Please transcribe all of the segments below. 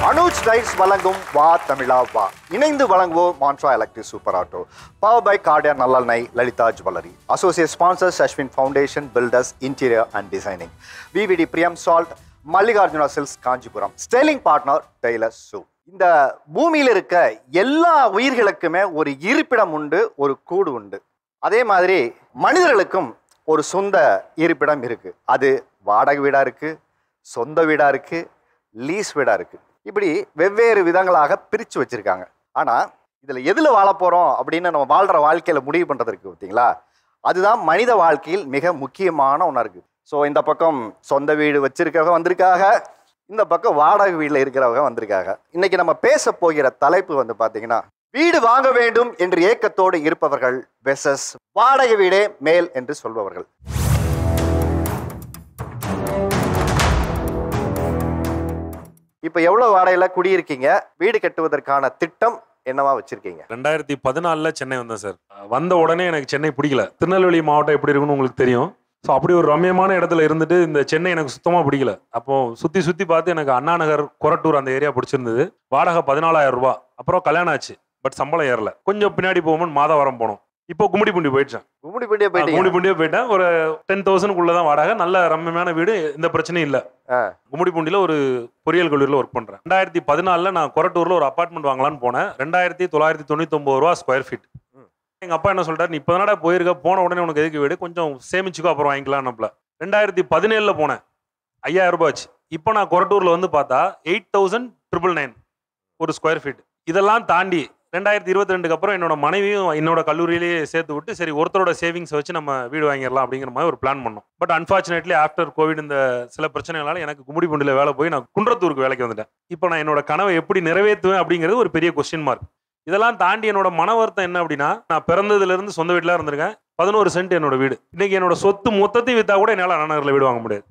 Anuj tides வழங்கும் வா தமிழா வா. இணைந்து வழங்குவோம் Montra electric super auto. Power by கார்டியா நல்லெண்ணெய், Lalitha jewellery. Associate sponsors Aswin foundation, builders, interior and designing. VVD Priyam salt, Mallikarjuna silks Kanchipuram. Styling partner டெய்லர் சூ. இந்த பூமியில் இருக்க எல்லா உயிர்களுக்குமே ஒரு இருப்பிடம் உண்டு, ஒரு கூடு உண்டு. அதே மாதிரி மனிதர்களுக்கும் ஒரு சொந்த இருப்பிடம் இருக்கு. அது வாடகை வீடா இருக்கு, சொந்த வீடா இருக்கு, லீஸ் வீடா இருக்கு. இப்படி வெவ்வேறு விதங்களாக பிரித்து வச்சிருக்காங்க. ஆனால் இதில் எதில் வாழ போகிறோம் அப்படின்னு நம்ம வாழ்கிற வாழ்க்கையில் முடிவு பண்ணுறது இருக்குது பார்த்தீங்களா, அதுதான் மனித வாழ்க்கையில் மிக முக்கியமான ஒன்றா இருக்குது. ஸோ இந்த பக்கம் சொந்த வீடு வச்சிருக்கவங்க வந்திருக்காங்க, இந்த பக்கம் வாடகை வீட்டில் இருக்கிறவங்க வந்திருக்காங்க. இன்னைக்கு நம்ம பேச போகிற தலைப்பு வந்து பார்த்தீங்கன்னா, வீடு வாங்க வேண்டும் என்று ஏக்கத்தோடு இருப்பவர்கள் வெர்சஸ் வாடகை வீடே மேல் என்று சொல்பவர்கள். இப்போ எவ்வளோ வாடகையில் குடியிருக்கீங்க? வீடு கட்டுவதற்கான திட்டம் என்னவா வச்சிருக்கீங்க? 2014 சென்னை வந்தேன் சார். வந்த உடனே எனக்கு சென்னை பிடிக்கல. திருநெல்வேலி மாவட்டம் எப்படி இருக்குன்னு உங்களுக்கு தெரியும். ஸோ அப்படி ஒரு ரம்யமான இடத்துல இருந்துட்டு இந்த சென்னை எனக்கு சுத்தமாக பிடிக்கல. அப்போ சுற்றி பார்த்து எனக்கு அண்ணா நகர், கொரட்டூர் அந்த ஏரியா பிடிச்சிருந்தது. வாடகை 14,000 ரூபா. அப்புறம் கல்யாணம் ஆச்சு, பட் சம்பளம் ஏறல. கொஞ்சம் பின்னாடி போகும்போது மாதவரம் போனோம். இப்போ கும்மிடிப்பூண்டி போயிடுச்சேன். கும்மிடிப்பூண்டியே போயிட்டேன். ஒரு 10,000 தான் வாடகை. நல்ல ரம்யமான வீடு, எந்த பிரச்சனையும் இல்லை. கும்மிடிப்பூண்டியில் ஒரு பொறியியல் கல்லூரியில் ஒர்க் பண்ணுறேன். 2014 நான் கொரட்டூரில் ஒரு அப்பார்ட்மெண்ட் வாங்கலான்னு போனேன். 2,999 ரூபா ஸ்கொயர் ஃபீட். எங்கள் அப்பா என்ன சொல்லிட்டாரு, நீ இப்போ தானடா போயிருக்க, போன உடனே உனக்கு எதுக்கு வீடு, கொஞ்சம் சேமிச்சுக்கோ, அப்புறம் வாங்கிக்கலாம்னு. 2017 போனேன், 5,000 ரூபாய் ஆச்சு. இப்போ நான் கொரட்டூரில் வந்து பார்த்தா 8,999 ஒரு ஸ்கொயர் ஃபீட். இதெல்லாம் தாண்டி 2022 அப்புறம் என்னோட மனைவியும் என்னோட கல்லூரியிலேயே சேர்த்து விட்டு, சரி ஒருத்தரோட சேவிங்ஸ் வச்சு நம்ம வீடு வாங்கிடலாம் அப்படிங்கிற மாதிரி ஒரு பிளான் பண்ணோம். பட் அன்ஃபார்ச்சுனேட்லி ஆஃப்டர் கோவிட் இந்த சில பிரச்சனைகளால எனக்கு கும்மிடிப்பூண்டியில் வேலை போய் நான் குன்றத்தூருக்கு வேலைக்கு வந்துட்டேன். இப்போ நான் என்னோட கனவை எப்படி நிறைவேற்றுவேன் அப்படிங்கிறது ஒரு பெரிய கொஸ்டின் மார்க். இதெல்லாம் தாண்டி என்னோட மன வருத்தம் என்ன அப்படின்னா, நான் பிறந்ததுலேருந்து சொந்த வீட்டில் இருந்திருக்கேன். 11 சென்ட் என்னோட வீடு. இன்னைக்கு என்னோட சொத்து மொத்தத்தையும் விற்றா கூட என்னால் அண்ணா நகரில் வீடு வாங்க முடியாது.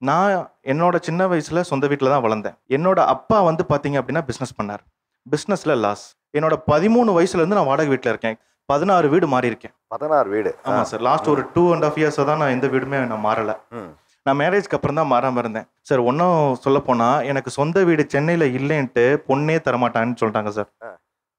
நான் என்னோட சின்ன வயசில் சொந்த வீட்டில் தான் வளர்ந்தேன். என்னோட அப்பா வந்து பார்த்தீங்க அப்படின்னா பிஸ்னஸ் பண்ணார். பிஸ்னஸில் லாஸ். என்னோட 13 வயசுலேருந்து நான் வாடகை வீட்டில் இருக்கேன். 16 வீடு மாறி இருக்கேன். 16 வீடு? ஆமாம் சார். லாஸ்ட் ஒரு 2.5 இயர்ஸாக தான் நான் எந்த வீடுமே நான் மாறலை. நான் மேரேஜ்க்கு அப்புறம் தான் மாறாமல் இருந்தேன் சார். ஒன்றும் சொல்ல போனால் எனக்கு சொந்த வீடு சென்னையில் இல்லைன்ட்டு பொண்ணே தரமாட்டான்னு சொல்லிட்டாங்க சார்.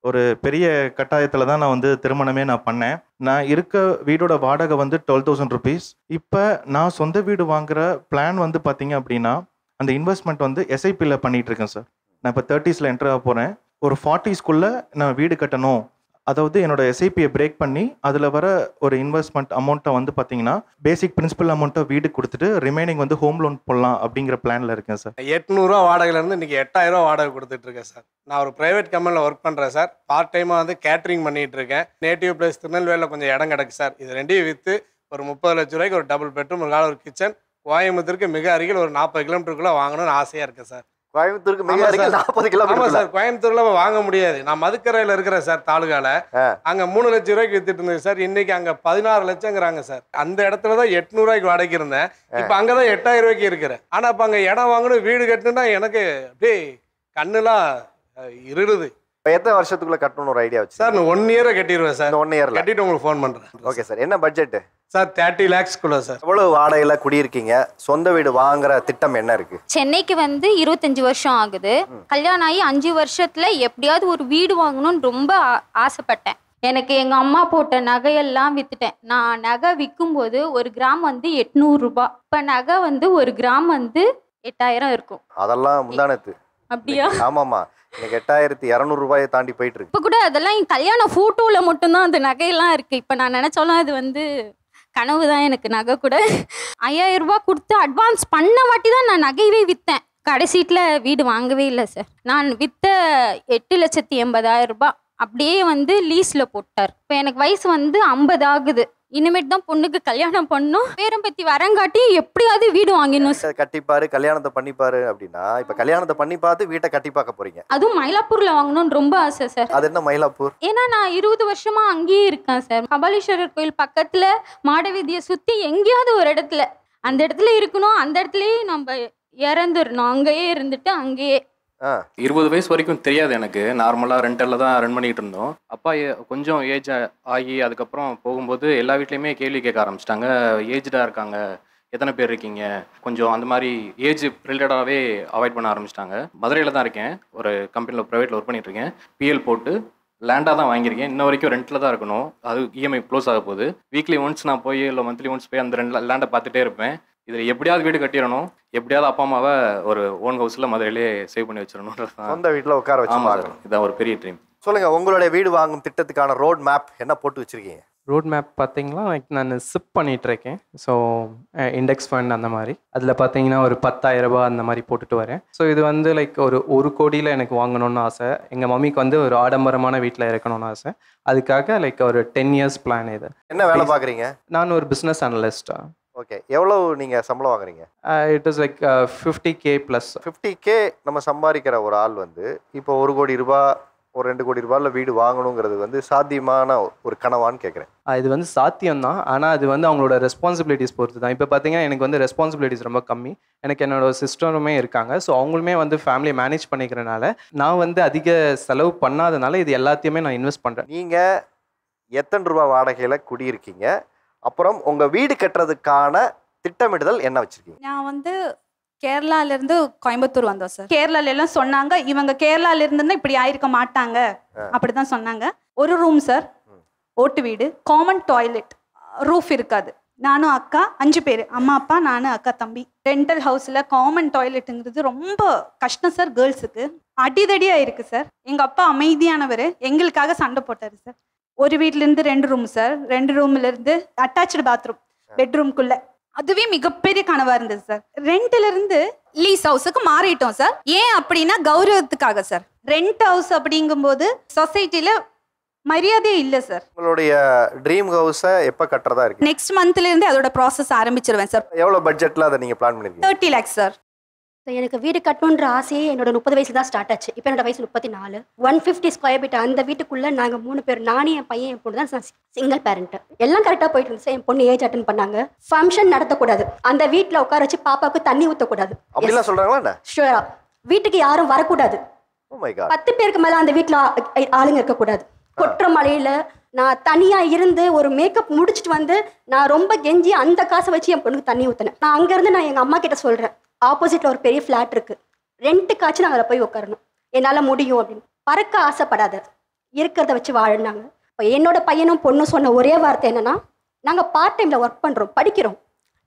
ஒரு பெரிய கட்டாயத்தில் தான் நான் வந்து திருமணமே நான் பண்ணேன். நான் இருக்க வீடோட வாடகை வந்து 12,000 ருபீஸ். இப்போ நான் சொந்த வீடு வாங்குற பிளான் வந்து பார்த்தீங்க அப்படின்னா, அந்த இன்வெஸ்ட்மெண்ட் வந்து எஸ்ஐபியில் பண்ணிகிட்டு இருக்கேன் சார். நான் இப்போ 30s என்டர் ஆக போகிறேன். ஒரு 40s நான் வீடு கட்டணும். அதாவது என்னோட எஸ்ஐபியை பிரேக் பண்ணி அதில் வர ஒரு இன்வெஸ்ட்மெண்ட் அமௌண்ட்டை வந்து பார்த்தீங்கன்னா பேசிக் பிரின்சிபல் அமௌண்ட்டை வீடு கொடுத்துட்டு ரிமைனிங் வந்து ஹோம் லோன் போடலாம் அப்படிங்கிற பிளானில் இருக்கேன் சார். 800 ரூபா வாடகையிலேருந்து இன்றைக்கி 8,000 ரூபா வாடகை கொடுத்துட்ருக்கேன் சார். நான் ஒரு ப்ரைவேட் கம்பெனியில் ஒர்க் பண்ணுறேன் சார். பார்ட் டைமாக வந்து கேட்ரிங் பண்ணிகிட்டு இருக்கேன். நேட்டிவ் பிளேஸ் திருநெல்வேலியில் கொஞ்சம் இடம் கிடக்கு சார். இது ரெண்டையும் விற்று ஒரு 30 லட்ச ரூபாய்க்கு ஒரு டபுள் பெட்ரூம், ஒரு கிச்சன் கோயம்புத்தூருக்கு மிக அருகில் ஒரு 40 கிலோமீட்டருக்குள்ளே வாங்கணும்னு ஆசையாக இருக்குது சார். கோயம்புத்தூருக்கு மிக அருகில் 40 கிலோமீட்டர் சார். கோயம்புத்தூர்ல வாங்க முடியாது. நான் மதுக்கரையில இருக்கிறேன் சார், தாலுகால. அங்க 3 லட்சம் ரூபாய்க்கு வித்துட்டு இருந்தது சார். இன்னைக்கு அங்க 16 லட்சங்கிறாங்க சார். அந்த இடத்துல தான் 800 ரூபாய்க்கு வாடகைக்கு இருந்தேன். இப்ப அங்கதான் 8,000 ரூபாய்க்கு இருக்கிறேன். ஆனா இப்ப அங்க இடம் வாங்கணும், வீடு கட்டணும்னா எனக்கு அப்படியே கண்ணுலாம் இருடுது. எத்தனை வருஷத்துக்குள்ள கட்டணும் ஒரு ஐடியா வச்சு சார்? நான் 1 இயரை கட்டிடுவேன் சார். 1 இயர்ல கட்டிட்டு உங்களுக்கு ஃபோன் பண்றேன். Okay sir. என்ன பட்ஜெட் சார்? 30 lakhsக்குள்ள சார். எவ்வளவு வாடகையில குடியிருக்கீங்க? சொந்த வீடு வாங்குற திட்டம் என்ன இருக்கு? சென்னைக்கு வந்து 25 வருஷம் ஆகுது. கல்யாணம் ஆகி 5 வருஷத்துல எப்படியாவது ஒரு வீடு வாங்கணும்னு ரொம்ப ஆசைப்பட்டேன். எனக்கு எங்க அம்மா போட்ட நகையெல்லாம் வித்துட்டேன். நான் நகை விற்கும் போது 1 கிராம் வந்து 800 ரூபாய். இப்ப நகை வந்து 1 கிராம் வந்து 8,000 இருக்கும். அதெல்லாம் முந்தானத்து. அப்படியா? ஆமாமா. இன்னைக்கு 8,200 ரூபாயை தாண்டி போயிட்டு இருக்கு. இப்ப கூட அதெல்லாம் என் கல்யாண போட்டோல மட்டும்தான் அந்த நகையெல்லாம் இருக்கு. இப்ப நான் நினைச்சாலும் அது வந்து கனவு தான் எனக்கு. நகை கூட 5,000 ரூபாய் கொடுத்து அட்வான்ஸ் பண்ண வாட்டி தான் நான் நகையவே விற்றேன். கடைசீட்டில் வீடு வாங்கவே இல்லை சார். நான் விற்ற 8,80,000 ரூபாய் அப்படியே வந்து லீஸில் போட்டார். இப்போ எனக்கு வயசு வந்து 50 ஆகுது. இனிமேட்டு தான் பொண்ணுக்கு கல்யாணம் பண்ணும். பேரம் பற்றி வரங்காட்டி எப்படியாவது வீடு வாங்கிடணும் சார். கட்டிப்பாரு, கல்யாணத்தை பண்ணிப்பாரு அப்படின்னா இப்போ கல்யாணத்தை பண்ணி பார்த்து வீட்டை கட்டி பார்க்க போறீங்க. அதுவும் மயிலாப்பூர்ல வாங்கணும்னு ரொம்ப ஆசை சார். அது என்ன மயிலாப்பூர்? ஏன்னா நான் 20 வருஷமா அங்கேயே இருக்கேன் சார். கபாலீஸ்வரர் கோயில் பக்கத்துல மாடவீதியை சுத்தி எங்கேயாவது ஒரு இடத்துல அந்த இடத்துல இருக்கணும். அந்த இடத்துலயே நம்ம இறந்துடணும். அங்கேயே இருந்துட்டு அங்கேயே 20 வயசு வரைக்கும் தெரியாது எனக்கு. நார்மலாக ரெண்டலில் தான் ரன் பண்ணிகிட்டு இருந்தோம். அப்பா கொஞ்சம் ஏஜ் ஆகி அதுக்கப்புறம் போகும்போது எல்லா வீட்லேயுமே கேள்வி கேட்க ஆரம்பிச்சிட்டாங்க. ஏஜ்டாக இருக்காங்க, எத்தனை பேர் இருக்கீங்க, கொஞ்சம் அந்த மாதிரி ஏஜ் ரிலேட்டடாகவே அவாய்ட் பண்ண ஆரம்பிச்சிட்டாங்க. மதுரையில் தான் இருக்கேன், ஒரு கம்பெனியில் ப்ரைவேட்டில் ஒர்க் பண்ணிகிட்ருக்கேன். பிஎல் போட்டு லேண்டாக தான் வாங்கியிருக்கேன். இன்ன வரைக்கும் ரெண்டில் தான் இருக்கணும். அது இஎம்ஐ க்ளோஸ் ஆக போகுது. வீக்லி ஒன்ஸ் நான் போய் இல்லை மந்த்லி ஒன்ஸ் போய் அந்த லேண்டை பார்த்துட்டே இருப்பேன். இதில் எப்படியாவது வீடு கட்டிடணும், எப்படியாவது அப்பா அம்மாவை ஒரு ஓன் ஹவுஸில் மதுரையிலே சேவ் பண்ணி வச்சிடணுன்றது தான். சொந்த வீட்டில் உட்கார வச்சு ஆமாம், இதான் ஒரு பெரிய ட்ரீம். சொல்லுங்க, உங்களுடைய வீடு வாங்கும் திட்டத்துக்கான ரோட் மேப் என்ன போட்டு வச்சிருக்கீங்க? ரோட் மேப் பார்த்தீங்கன்னா நான் சிப் பண்ணிகிட்ருக்கேன். ஸோ இண்டெக்ஸ் ஃபண்ட் அந்த மாதிரி அதில் பார்த்தீங்கன்னா ஒரு 10,000 ரூபாய் அந்த மாதிரி போட்டுட்டு வரேன். ஸோ இது வந்து லைக் ஒரு கோடியில் எனக்கு வாங்கணும்னு ஆசை. எங்கள் மம்மிக்கு வந்து ஒரு ஆடம்பரமான வீட்டில் இருக்கணும்னு ஆசை. அதுக்காக லைக் ஒரு 10 years பிளான் இது. என்ன வேலை பார்க்குறீங்க? நான் ஒரு பிஸ்னஸ் அனலிஸ்டா. ஓகே, எவ்வளோ நீங்கள் சம்பளம் வாங்குறீங்க? It is like 50K plus. 50K நம்ம சம்பாதிக்கிற ஒரு ஆள் வந்து இப்போ 1 கோடி ரூபாய் ஒரு 2 கோடி ரூபாயில் வீடு வாங்கணுங்கிறது வந்து சாத்தியமான ஒரு கனவான்னு கேட்குறேன். இது வந்து சாத்தியம்தான், ஆனால் அது வந்து அவங்களோட ரெஸ்பான்சிபிலிட்டிஸ் பொறுத்து தான். இப்போ பார்த்தீங்கன்னா எனக்கு வந்து ரெஸ்பான்சிபிலிட்டிஸ் ரொம்ப கம்மி. எனக்கு என்னோட சிஸ்டருமே இருக்காங்க. ஸோ அவங்களுமே வந்து ஃபேமிலியை மேனேஜ் பண்ணிக்கிறனால நான் வந்து அதிக செலவு பண்ணாதனால இது எல்லாத்தையுமே நான் இன்வெஸ்ட் பண்ணுறேன். நீங்கள் எத்தனை ரூபா வாடகையில் குடியிருக்கீங்க? அப்புறம் உங்கள் வீடு கட்டுறதுக்கான திட்டமிடுதல் என்ன வச்சுருக்கீங்க? நான் வந்து கேரளாலேருந்து கோயம்புத்தூர் வந்தோம் சார். கேரளால எல்லாம் சொன்னாங்க இவங்க கேரளால இருந்துன்னா இப்படி ஆயிருக்க மாட்டாங்க அப்படிதான் சொன்னாங்க. ஒரு ரூம் சார், ஓட்டு வீடு, காமன் டாய்லெட், ரூஃப் இருக்காது. நானும் அக்கா 5 பேர், அம்மா அப்பா நானு அக்கா தம்பி. ரெண்டல் ஹவுஸில் காமன் டாய்லெட்டுங்கிறது ரொம்ப கஷ்டம் சார். கேர்ள்ஸுக்கு அடிதடியா இருக்கு சார். எங்க அப்பா அமைதியானவர், எங்களுக்காக சண்டை போட்டாரு சார். ஒரு வீட்டிலேருந்து 2 ரூம் சார். 2 ரூம்லேருந்து அட்டாச்சு பாத்ரூம் பெட்ரூம்குள்ள. அதுவே மிகப்பெரிய கனவா இருந்தது சார். ரெண்ட்ல இருந்து லீஸ் ஹவுஸுக்கு மாறிட்டோம் சார். ஏன் அப்படின்னா கௌரவத்துக்காக சார். ரெண்ட் ஹவுஸ் அப்படிங்கும்போது சொசைட்டில மரியாதையே இல்லை சார். உங்களுடைய ட்ரீம் ஹவுஸை எப்போ கட்டுறதா இருக்கு? நெக்ஸ்ட் மந்த்ல இருந்து அதோட ப்ராசஸ் ஆரம்பிச்சிருவேன் சார். எவ்வளோ பட்ஜெட்டில் அதை நீங்கள் பிளான் பண்ணிருக்கீங்க? 30 lakhs சார். எனக்கு வீடு கட்டணுன்ற ஆசையே என்னோட 30 வயசுல தான் ஸ்டார்ட் ஆச்சு. இப்போ என்னோட வயசு 34. 150 ஸ்கொயர் ஃபீட் அந்த வீட்டுக்குள்ள நாங்கள் 3 பேர், நானே என் பையன் என் பொண்ணு தான் சிங்கிள் பேரண்ட். எல்லாம் கரெக்டாக போயிட்டு இருந்துச்சு. என் பொண்ணு ஏஜ் அட்டன் பண்ணாங்க. ஃபங்க்ஷன் நடத்தக்கூடாது, அந்த வீட்டில் உட்கார வச்சு பாப்பாவுக்கு தண்ணி ஊற்றக்கூடாது. அப்படிலாம் சொல்றாங்களா? ஷூரா. வீட்டுக்கு யாரும் வரக்கூடாது. 10 பேருக்கு மேலே அந்த வீட்டில் ஆளுங்க இருக்கக்கூடாது. கொற்ற மலையில நான் தனியா இருந்து ஒரு மேக்கப் முடிச்சுட்டு வந்து நான் ரொம்ப கெஞ்சி அந்த காசை வச்சு என் பொண்ணுக்கு தண்ணி ஊற்றினேன். நான் அங்கேருந்து நான் எங்கள் அம்மா கிட்ட சொல்கிறேன், ஆப்போசிட்ல ஒரு பெரிய ஃப்ளாட் இருக்கு, ரெண்ட்டுக்காச்சும் நாங்கள் போய் உட்காரணும், என்னால் முடியும் அப்படின்னு. பறக்க ஆசைப்படாத, இருக்கிறத வச்சு வாழினாங்க. இப்போ என்னோட பையனும் பொண்ணும் சொன்ன ஒரே வார்த்தை என்னன்னா, நாங்கள் பார்ட் டைமில் ஒர்க் பண்ணுறோம், படிக்கிறோம்,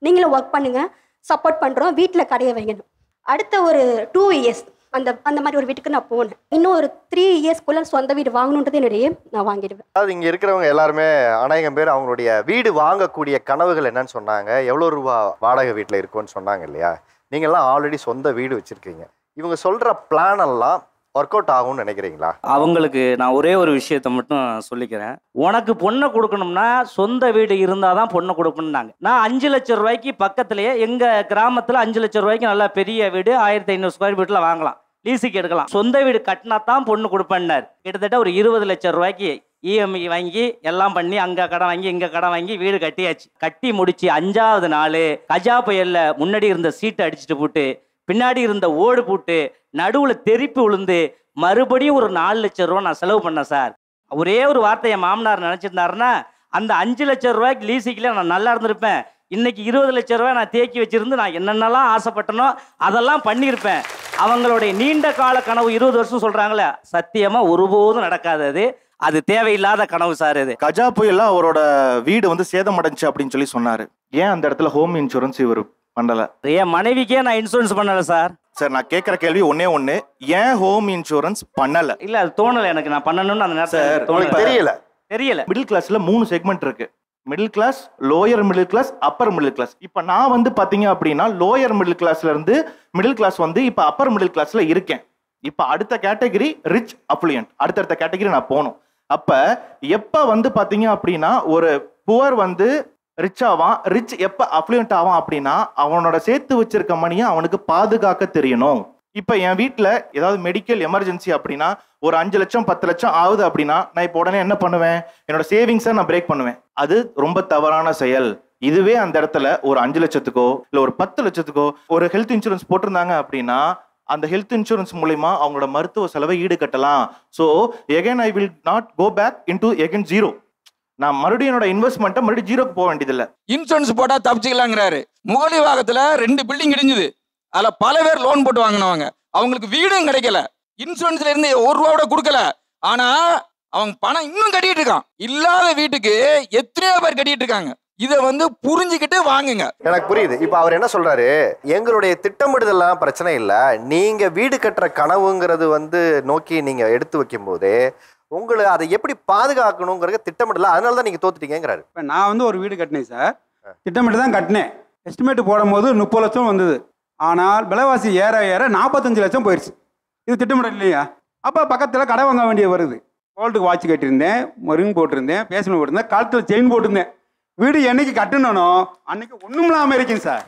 நீங்களும் ஒர்க் பண்ணுங்க, சப்போர்ட் பண்ணுறோம், வீட்டில் கடையை வைக்கணும். அடுத்த ஒரு 2 years அந்த மாதிரி ஒரு வீட்டுக்கு நான் போனேன். இன்னும் ஒரு 3 yearsக்குள்ள சொந்த வீடு வாங்கணுன்றது என்னுடைய நான் வாங்கிடுவேன். அதாவது இங்கே இருக்கிறவங்க எல்லாருமே அநேகம் பேர் அவங்களுடைய வீடு வாங்கக்கூடிய கனவுகள் என்னன்னு சொன்னாங்க, எவ்வளோ ரூபா வாடகை வீட்டில் இருக்குன்னு சொன்னாங்க இல்லையா? நீங்கள்லாம் ஆல்ரெடி சொந்த வீடு வச்சுருக்கீங்க. இவங்க சொல்கிற பிளான் எல்லாம் ஒர்க் அவுட் ஆகும்னு நினைக்கிறீங்களா? அவங்களுக்கு நான் ஒரே ஒரு விஷயத்தை மட்டும் சொல்லிக்கிறேன். உனக்கு பொண்ணை கொடுக்கணும்னா சொந்த வீடு இருந்தால் தான் பொண்ணை கொடுக்கணும்னாங்க. நான் 5 லட்சம் ரூபாய்க்கு பக்கத்துலேயே எங்கள் கிராமத்தில் 5 லட்சம் ரூபாய்க்கு நல்லா பெரிய வீடு 1500 ஸ்கொயர் ஃபீட்டில் வாங்கலாம், லீஸுக்கு எடுக்கலாம். சொந்த வீடு கட்டினா தான் பொண்ணு கொடுப்பேன்னார். கிட்டத்தட்ட ஒரு 20 லட்சம் ரூபாய்க்கு இஎம்ஐ வாங்கி எல்லாம் பண்ணி அங்கே கடன் வாங்கி இங்கே கடன் வாங்கி வீடு கட்டியாச்சு. கட்டி முடிச்சு 5வது நாள் கஜா புயல்ல முன்னாடி இருந்த சீட்டை அடிச்சுட்டு போட்டு பின்னாடி இருந்த ஓடு போட்டு நடுவில் தெறிப்பு விழுந்து மறுபடியும் ஒரு 4 லட்சம் ரூபா நான் செலவு பண்ணேன் சார். ஒரே ஒரு வார்த்தை என் மாமனார் நினச்சிருந்தாருன்னா, அந்த 5 லட்சம் ரூபாய்க்கு லீஸுக்குள்ளே நான் நல்லா இருந்திருப்பேன். இன்னைக்கு 20 லட்சம் ரூபாய் நான் தேக்கி வச்சிருந்து நான் என்னென்னலாம் ஆசைப்பட்டனோ அதெல்லாம் பண்ணியிருப்பேன். அவங்களுடைய நீண்ட கால கனவு 20 வருஷம் சொல்கிறாங்களே, சத்தியமாக ஒருபோதும் நடக்காது. அது தேவையில்லாத கனவு சார். இது கஜா புயல்ல அவரோட வீடு வந்து சேதமடைஞ்சு அப்படின்னு சொல்லி சொன்னாரு. ஏன் அந்த இடத்துல ஹோம் இன்சூரன்ஸ் இவர் பண்ணல? என் மனைவிக்கே நான் இன்சூரன்ஸ் பண்ணல சார். சார் நான் கேட்குற கேள்வி ஒண்ணு, ஏன் ஹோம் இன்சூரன்ஸ் பண்ணல? இல்ல அது தோணல எனக்கு, நான் பண்ணணும்னு அந்த நேரத்துல தெரியல. மிடில் கிளாஸ்ல 3 செக்மெண்ட் இருக்கு. Middle class, lower middle class, upper middle class. இப்போ நான் வந்து பாத்தீங்க அப்படின்னா லோயர் மிடில் கிளாஸ்ல இருந்து மிடில் கிளாஸ் வந்து இப்போ அப்பர் மிடில் கிளாஸ்ல இருக்கேன். இப்போ அடுத்த கேட்டகரி ரிச் அப்ளியன்ட், அடுத்தடுத்த கேட்டகரி நான் போகணும். அப்ப எப்ப வந்து பாத்தீங்க அப்படின்னா ஒரு புவர் வந்து ரிச் ஆவான், ரிச் எப்ப அப்ளியன்ட் ஆவான் அப்படின்னா அவனோட சேர்த்து வச்சிருக்க மணியை அவனுக்கு பாதுகாக்க தெரியணும். இப்ப என் வீட்டுல ஏதாவது மெடிக்கல் எமர்ஜென்சி அப்படின்னா ஒரு 5 லட்சம் 10 லட்சம் ஆகுது அப்படின்னா நான் இப்போ உடனே என்ன பண்ணுவேன், என்னோட சேவிங்ஸை நான் பிரேக் பண்ணுவேன். அது ரொம்ப தவறான செயல். இதுவே அந்த இடத்துல ஒரு 5 லட்சத்துக்கோ இல்ல ஒரு 10 லட்சத்துக்கோ ஒரு ஹெல்த் இன்சூரன்ஸ் போட்டிருந்தாங்க அப்படின்னா அந்த ஹெல்த் இன்சூரன்ஸ் மூலமா அவங்களோட மருத்துவ செலவை ஈடுகட்டலாம். So again I will not go back into again zero. நான் மறுபடியும் என்னோட இன்வெஸ்ட்மெண்ட்டை மறுபடியும் ஜீரோக்கு போக வேண்டியதில்லை. இன்சூரன்ஸ் போட்டால் தப்பிச்சுக்கலாங்கிறாரு. முகலிவாகத்தில் 2 பில்டிங் இடிஞ்சுது. அதில் பல பேர் லோன் போட்டு வாங்கினவங்க. அவங்களுக்கு வீடும் கிடைக்கல. இன்சூரன்ஸ்ல இருந்து 1 ரூபா கூட கொடுக்கல. ஆனா அவங்க பணம் இன்னும் கட்டிட்டு இருக்கான். இல்லாத வீட்டுக்கு எத்தனையோ பேர் கட்டிட்டு இருக்காங்க. இதை புரிஞ்சுக்கிட்டு வாங்குங்க. எனக்கு புரியுது. இப்போ அவர் என்ன சொல்றாரு, எங்களுடைய திட்டமிடுதெல்லாம் பிரச்சனை இல்லை, நீங்க வீடு கட்டுற கனவுங்கிறது நோக்கி நீங்க எடுத்து வைக்கும் போதே உங்களை அதை எப்படி பாதுகாக்கணுங்கிறத திட்டமிடல, அதனால தான் நீங்க தோத்துட்டீங்கிறாரு. இப்போ நான் ஒரு வீடு கட்டினேன் சார், திட்டமிட்டு தான் கட்டினேன். எஸ்டிமேட் போடும் போது 30 லட்சம் வந்தது. ஆனால் விலைவாசி ஏற ஏற 45 லட்சம் போயிடுச்சு. இது திட்டமிடல் இல்லையா? அப்போ பக்கத்தில் கடை வாங்க வேண்டிய வருது. கோல்டுக்கு வாட்ச் கட்டியிருந்தேன், ரிங் போட்டிருந்தேன், பேஸ்மெண்ட் போட்டிருந்தேன், கழுத்தில் செயின் போட்டிருந்தேன். வீடு என்னைக்கு கட்டணும்னோ அன்னைக்கு ஒன்றும் இல்லாமல் இருக்கேன் சார்.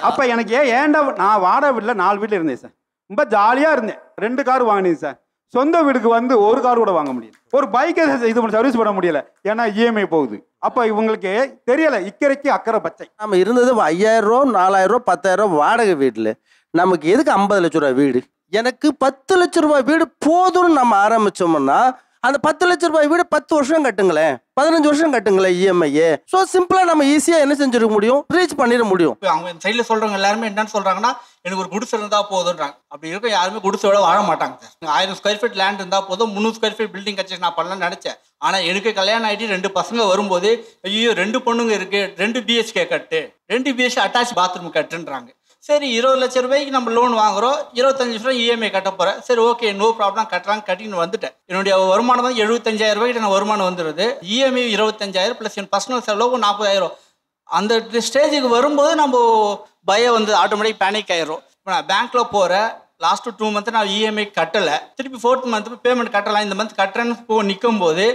அப்போ எனக்கு ஏன்டா, நான் வாடகை வீட்டில் 4 வீட்டில் இருந்தேன் சார். ரொம்ப ஜாலியாக இருந்தேன். 2 கார் வாங்கினேன் சார். சொந்த வீடுக்கு 1 கார் கூட வாங்க முடியல. ஒரு பைக்கை இது சர்வீஸ் பண்ண முடியல, ஏன்னா இஎம்ஐ போகுது. அப்போ இவங்களுக்கு தெரியல இக்கரைக்கு அக்கறை பச்சை. நம்ம இருந்தது 5000 ரூபா, 4000 ரூபா, 10000 ரூபா வாடகை வீட்டில். நமக்கு எதுக்கு 50 லட்ச ரூபா வீடு? எனக்கு 10 லட்ச ரூபாய் வீடு போதும்னு நம்ம ஆரம்பிச்சோம்னா அந்த 10 லட்ச ரூபாய் வீடு 10 வருஷம் கட்டுங்களேன், 15 வருஷம் கட்டுங்களேன் இஎம்ஐயே. ஸோ சிம்பிளா நம்ம ஈஸியா என்ன செஞ்சிட முடியும், ரீச் பண்ணிட முடியும். அவங்க சைடில் சொல்றவங்க எல்லாருமே என்னன்னு சொல்றாங்கன்னா, எனக்கு ஒரு குடிசை இருந்தா போதுன்றாங்க. அப்படி இருக்க யாருமே குடிசையோட வாழ மாட்டாங்க சார். 1000 ஸ்கொயர் ஃபீட் லேண்ட் இருந்தா போதும், 300 ஸ்கொயர் ஃபீட் பில்டிங் கட்சி நான் பண்ணலாம்னு நினைச்சேன். ஆனா எனக்கு கல்யாணம் ஆகிட்டு 2 பசங்க வரும்போது, ஐயோ 2 பொண்ணுங்க இருக்கு, 2 BHK கட்டு, 2 BHK அட்டாச் பாத்ரூம் கட்டுன்றாங்க. சரி 20 லட்ச ரூபாய்க்கு நம்ம லோன் வாங்குறோம், 25 லட்சம் இஎம்ஐ கட்ட போகிறேன். சரி ஓகே, நோ ப்ராப்ளம், கட்டுறாங்க, கட்டின்னு வந்துட்டேன். என்னுடைய வருமானம் 75,000 ரூபாய்க்கு நான் வருமானம் வந்துடுது. இஎம்ஐ 25,000 ப்ளஸ் என் பர்சனல் செலவு 40,000. அந்த ஸ்டேஜுக்கு வரும்போது நம்ம பயம் ஆட்டோமேட்டிக் பேனிக் ஆயிரும். இப்போ நான் பேங்க்கில் போகிறேன், லாஸ்ட் 2 மந்த் நான் இஎம்ஐ கட்டலை, திருப்பி 4th மந்த் பேமெண்ட் கட்டலாம், இந்த மந்த் கட்டுறேன்னு நிற்கும் போது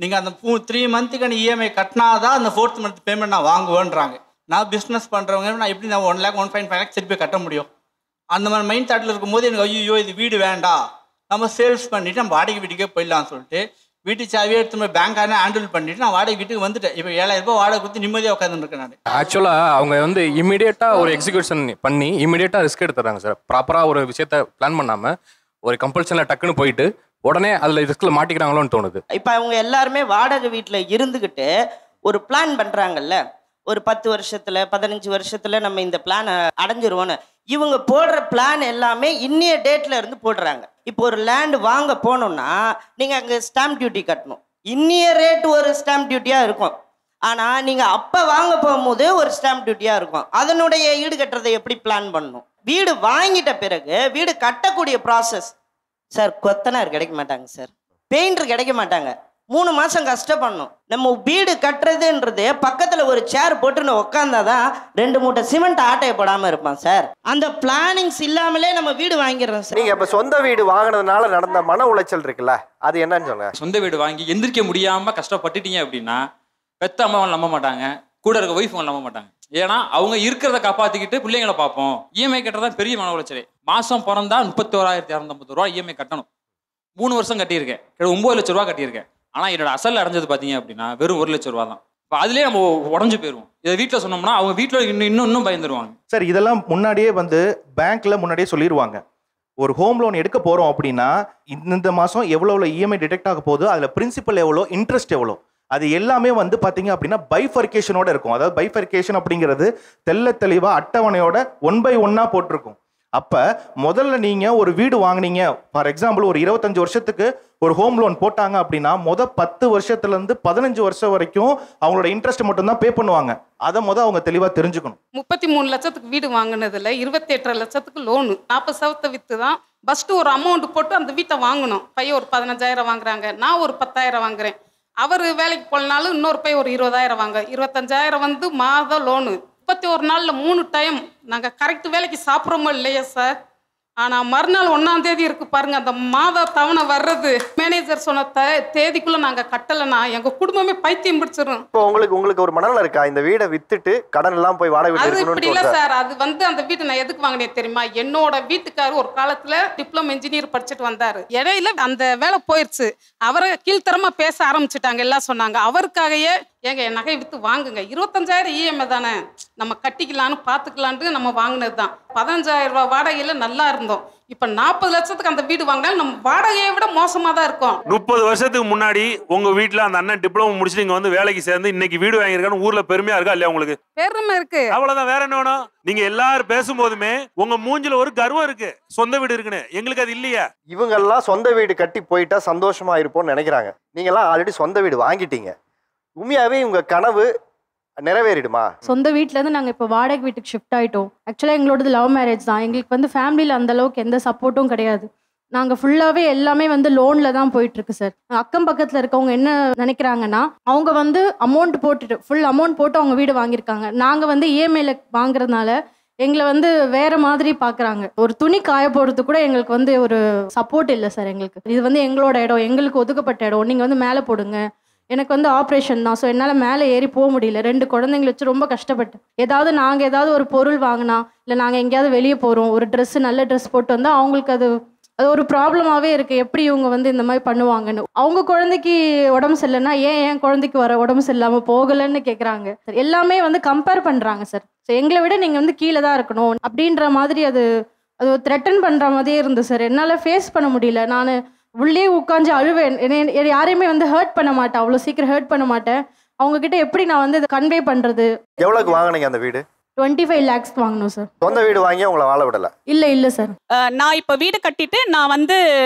நீங்கள் அந்த 3 மந்த்துக்கான இஎம்ஐ கட்டினாதான் அந்த 4th மந்த் பேமெண்ட் நான் வாங்குவேன்றாங்க. நான் பிஸ்னஸ் பண்ணுறவங்க நான் எப்படி நான் 1 lakh 1.5 lakh திருப்பி கட்ட முடியும்? அந்த மாதிரி மைண்ட் தாட்டில் இருக்கும்போது எனக்கு ஐயோ இது வீடு வேண்டாம், நம்ம சேல்ஸ் பண்ணிவிட்டு நம்ம வாடகை வீட்டுக்கே போயிடலாம்னு சொல்லிட்டு வீட்டு சாவியை எடுத்து பேங்க்கான ஹேண்டில் பண்ணிவிட்டு நான் வாடகை வீட்டுக்கு வந்துட்டேன். இப்போ 7,000 ரூபாய் வாடகை கொடுத்து நிம்மதியாக உட்காந்துருக்கேன் நான். ஆக்சுவலாக அவங்க இமீடியட்டாக ஒரு எக்ஸிக்யூஷன் பண்ணி இமீடியட்டாக ரிஸ்க் எடுத்துறாங்க சார். ப்ராப்பராக ஒரு விஷயத்த பிளான் பண்ணாமல் ஒரு கம்பல்ஷனில் டக்குன்னு போயிட்டு உடனே அதில் ரிஸ்கில் மாட்டிக்கிறாங்களோன்னு தோணுது. இப்போ அவங்க எல்லாருமே வாடகை வீட்டில் இருந்துக்கிட்டு ஒரு பிளான் பண்ணுறாங்கல்ல, ஒரு 10 வருஷத்துல 15 வருஷத்துல நம்ம இந்த பிளானை அடைஞ்சிருவோன்னு. இவங்க போடுற பிளான் எல்லாமே இன்னைய டேட்ல இருந்து போடுறாங்க. இப்போ ஒரு லேண்ட் வாங்க போனோம்னா நீங்க அங்கே ஸ்டாம்ப் டியூட்டி கட்டணும். இன்னைய ரேட் ஒரு ஸ்டாம்ப் டியூட்டியா இருக்கும். ஆனா நீங்க அப்ப வாங்க போகும்போது ஒரு ஸ்டாம்ப் டியூட்டியா இருக்கும். அதனுடைய ஈடு கட்டுறதை எப்படி பிளான் பண்ணணும்? வீடு வாங்கிட்ட பிறகு வீடு கட்டக்கூடிய ப்ராசஸ் சார், கொத்தனார் கிடைக்க மாட்டாங்க சார், பெயிண்டர் கிடைக்க மாட்டாங்க, 3 மாசம் கஷ்டப்படணும். நம்ம வீடு கட்டுறதுன்றது பக்கத்துல ஒரு சேர் போட்டுன்னு உட்காந்தாதான் 2 மூட்டை சிமெண்ட் ஆட்டையை போடாம இருப்பான் சார். அந்த பிளானிங்ஸ் இல்லாமலே நம்ம வீடு வாங்கிடுறோம் சார். நீங்க இப்ப சொந்த வீடு வாங்கினதுனால நடந்த மன உளைச்சல் இருக்குல்ல, அது என்னன்னு சொல்லுங்க. சொந்த வீடு வாங்கி எந்திரிக்க முடியாம கஷ்டப்பட்டுட்டீங்க அப்படின்னா பெத்த அம்மாவை நம்ப மாட்டாங்க, கூட இருக்க ஒய்ஃப் நம்ப மாட்டாங்க. ஏன்னா அவங்க இருக்கிறத காப்பாத்திக்கிட்டு பிள்ளைங்களை பார்ப்போம். இஎம்ஐ கட்டுறதா பெரிய மன உளைச்சலே. மாசம் பிறந்தா 31,250 ரூபா இஎம்ஐ கட்டணும். 3 வருஷம் கட்டியிருக்கேன், 9 லட்ச ரூபா கட்டியிருக்கேன். ஆனால் என்னோட அசல் அடைஞ்சது பார்த்தீங்க அப்படின்னா வெறும் 1 லட்ச ரூபா தான். இப்போ அதுலேயே நம்ம உடஞ்சு போயிடுவோம். இதை வீட்டில் சொன்னோம்னா அவங்க வீட்டில் இன்னும் பயந்துருவாங்க சார். இதெல்லாம் முன்னாடியே பேங்க்ல முன்னாடியே சொல்லிடுவாங்க. ஒரு ஹோம் லோன் எடுக்க போகிறோம் அப்படின்னா இந்த மாதம் எவ்வளோ இஎம்ஐ டிடெக்ட் ஆக போகுது, அதில் பிரின்சிபல் எவ்வளோ, இன்ட்ரெஸ்ட் எவ்வளோ, அது எல்லாமே பார்த்தீங்க அப்படின்னா பைஃபர்கேஷனோட இருக்கும். அதாவது பைஃபர்கேஷன் அப்படிங்கிறது தெள்ள தெளிவாக அட்டவணையோட 1 by 1 போட்டிருக்கும். அப்போ முதல்ல நீங்கள் ஒரு வீடு வாங்கினீங்க, ஃபார் எக்ஸாம்பிள் ஒரு 25 வருஷத்துக்கு ஒரு ஹோம் லோன் போட்டாங்க அப்படின்னா 10 வருஷத்துலேருந்து 15 வருஷம் வரைக்கும் அவங்களோட இன்ட்ரெஸ்ட் மட்டும்தான் பே பண்ணுவாங்க. அதை அவங்க தெளிவாக தெரிஞ்சுக்கணும். 33 லட்சத்துக்கு வீடு வாங்கினதுல 28 லட்சத்துக்கு லோனு, 40% வித்து தான் ஃபஸ்ட்டு ஒரு அமௌண்ட் போட்டு அந்த வீட்டை வாங்கணும். பையன் ஒரு 15,000 வாங்குறாங்க, நான் ஒரு 10,000 வாங்குறேன். அவர் வேலைக்கு போனாலும் இன்னொரு பையன் ஒரு 20,000 வாங்க, 25,000 மாதம் லோனு. 31 நாளில் 3 டைம் நாங்கள் கரெக்ட் வேலைக்கு சாப்பிட்றோமோ இல்லையா சார். ஆனால் மறுநாள் 1ஆம் தேதி இருக்கு பாருங்க, அந்த மாத தவணை வர்றது மேனேஜர் சொன்ன தேதிக்குள்ள நாங்கள் கட்டலைன்னா எங்கள் குடும்பமே பைத்தியம் பிடிச்சிடும். இப்போ உங்களுக்கு ஒரு மனநிலை இருக்கா, இந்த வீடை வித்துட்டு கடன் எல்லாம் போய் வாடகை வீடு? அது இப்படி இல்லை சார். அது அந்த வீட்டை நான் எதுக்கு வாங்கினேன் தெரியுமா? என்னோட வீட்டுக்காரர் ஒரு காலத்தில் டிப்ளமோ இன்ஜினியர் படிச்சுட்டு வந்தார். இடையில அந்த வேலை போயிடுச்சு. அவரை கீழ்த்தரமா பேச ஆரம்பிச்சுட்டாங்க, எல்லாம் சொன்னாங்க. அவருக்காகவே ஏங்க என் நகை விற்று வாங்குங்க, 25,000 இஎம்ஐ தானே, நம்ம கட்டிக்கலான்னு பார்த்துக்கலான்ட்டு நம்ம வாங்கினது தான். 15,000 ரூபா வாடகையில் நல்லா இருந்தோம். இப்போ 40 லட்சத்துக்கு அந்த வீடு வாங்கினாலும் நம்ம வாடகையை விட மோசமாக தான் இருக்கும். 30 வருஷத்துக்கு முன்னாடி உங்க வீட்டில் அந்த அண்ணன் டிப்ளமோ முடிச்சுட்டு இங்கே வந்து வேலைக்கு சேர்ந்து இன்னைக்கு வீடு வாங்கியிருக்கான்னு ஊர்ல பெருமையா இருக்கா இல்லையா உங்களுக்கு? பெருமை இருக்கு. அவ்வளவுதான், வேற என்ன வேணும்? நீங்க எல்லாரும் பேசும்போதுமே உங்க மூஞ்சில ஒரு கர்வம் இருக்கு, சொந்த வீடு இருக்குன்னு. எங்களுக்கு அது இல்லையா? இவங்க எல்லாம் சொந்த வீடு கட்டி போயிட்டா சந்தோஷமா இருப்போம்னு நினைக்கிறாங்க. நீங்க எல்லாம் ஆல்ரெடி சொந்த வீடு வாங்கிட்டீங்க. உண்மையாவே உங்க கனவு நிறைவேறிடுமா? சொந்த வீட்டிலேருந்து நாங்கள் இப்போ வாடகை வீட்டுக்கு ஷிஃப்ட் ஆகிட்டோம். ஆக்சுவலாக எங்களோடது லவ் மேரேஜ் தான். எங்களுக்கு வந்து ஃபேமிலியில் அந்தளவுக்கு எந்த சப்போர்ட்டும் கிடையாது. நாங்கள் ஃபுல்லாகவே எல்லாமே வந்து லோனில் தான் போயிட்டுருக்கு சார். அக்கம் பக்கத்தில் இருக்கவங்க என்ன நினைக்கிறாங்கன்னா, அவங்க வந்து அமௌண்ட் போட்டுட்டு ஃபுல் அமௌண்ட் போட்டு அவங்க வீடு வாங்கியிருக்காங்க. நாங்கள் வந்து இஎம்ஐயில் வாங்குறதுனால எங்களை வந்து வேறு மாதிரி பார்க்குறாங்க. ஒரு துணி காய போடுறது கூட எங்களுக்கு வந்து ஒரு சப்போர்ட் இல்லை சார். எங்களுக்கு இது வந்து எங்களோட இடம், எங்களுக்கு ஒதுக்கப்பட்ட இடம், நீங்கள் வந்து மேலே போடுங்க. எனக்கு வந்து ஆப்ரேஷன் தான், ஸோ என்னால் மேலே ஏறி போக முடியல. 2 குழந்தைங்களை வச்சு ரொம்ப கஷ்டப்பட்டேன். நாங்கள் ஏதாவது ஒரு பொருள் வாங்கினா, இல்லை நாங்கள் எங்கேயாவது வெளியே போகிறோம், ஒரு ட்ரெஸ்ஸு நல்ல ட்ரெஸ் போட்டு வந்தால் அவங்களுக்கு அது ஒரு ப்ராப்ளமாகவே இருக்குது. எப்படி இவங்க வந்து இந்த மாதிரி பண்ணுவாங்கன்னு. அவங்க குழந்தைக்கு உடம்பு சரியில்லைன்னா என் குழந்தைக்கு வர உடம்பு சரியில்லாமல் போகலைன்னு கேட்குறாங்க சார். எல்லாமே வந்து கம்பேர் பண்ணுறாங்க சார். ஸோ எங்களை விட நீங்கள் வந்து கீழே தான் இருக்கணும் அப்படின்ற மாதிரி அது ஒரு த்ரெட்டன் பண்ணுற மாதிரியே இருந்தது சார். என்னால் ஃபேஸ் பண்ண முடியல. நான் உள்ளே உட்காந்து அழுவேன். யாரையுமே வந்து ஹர்ட் பண்ண மாட்டேன், அவ்வளோ சீக்கிரம் ஹர்ட் பண்ண மாட்டேன். அவங்கக்கிட்ட எப்படி நான் வந்து இதை கன்வே பண்ணுறது? எவ்வளோக்கு வாங்கினீங்க அந்த வீடு? 25 lakhs வாங்கணும் சார். சொந்த வீடு வாங்கி உங்களை வாழ விடலை? இல்லை சார். நான் இப்போ வீடு கட்டிட்டு நான் வந்து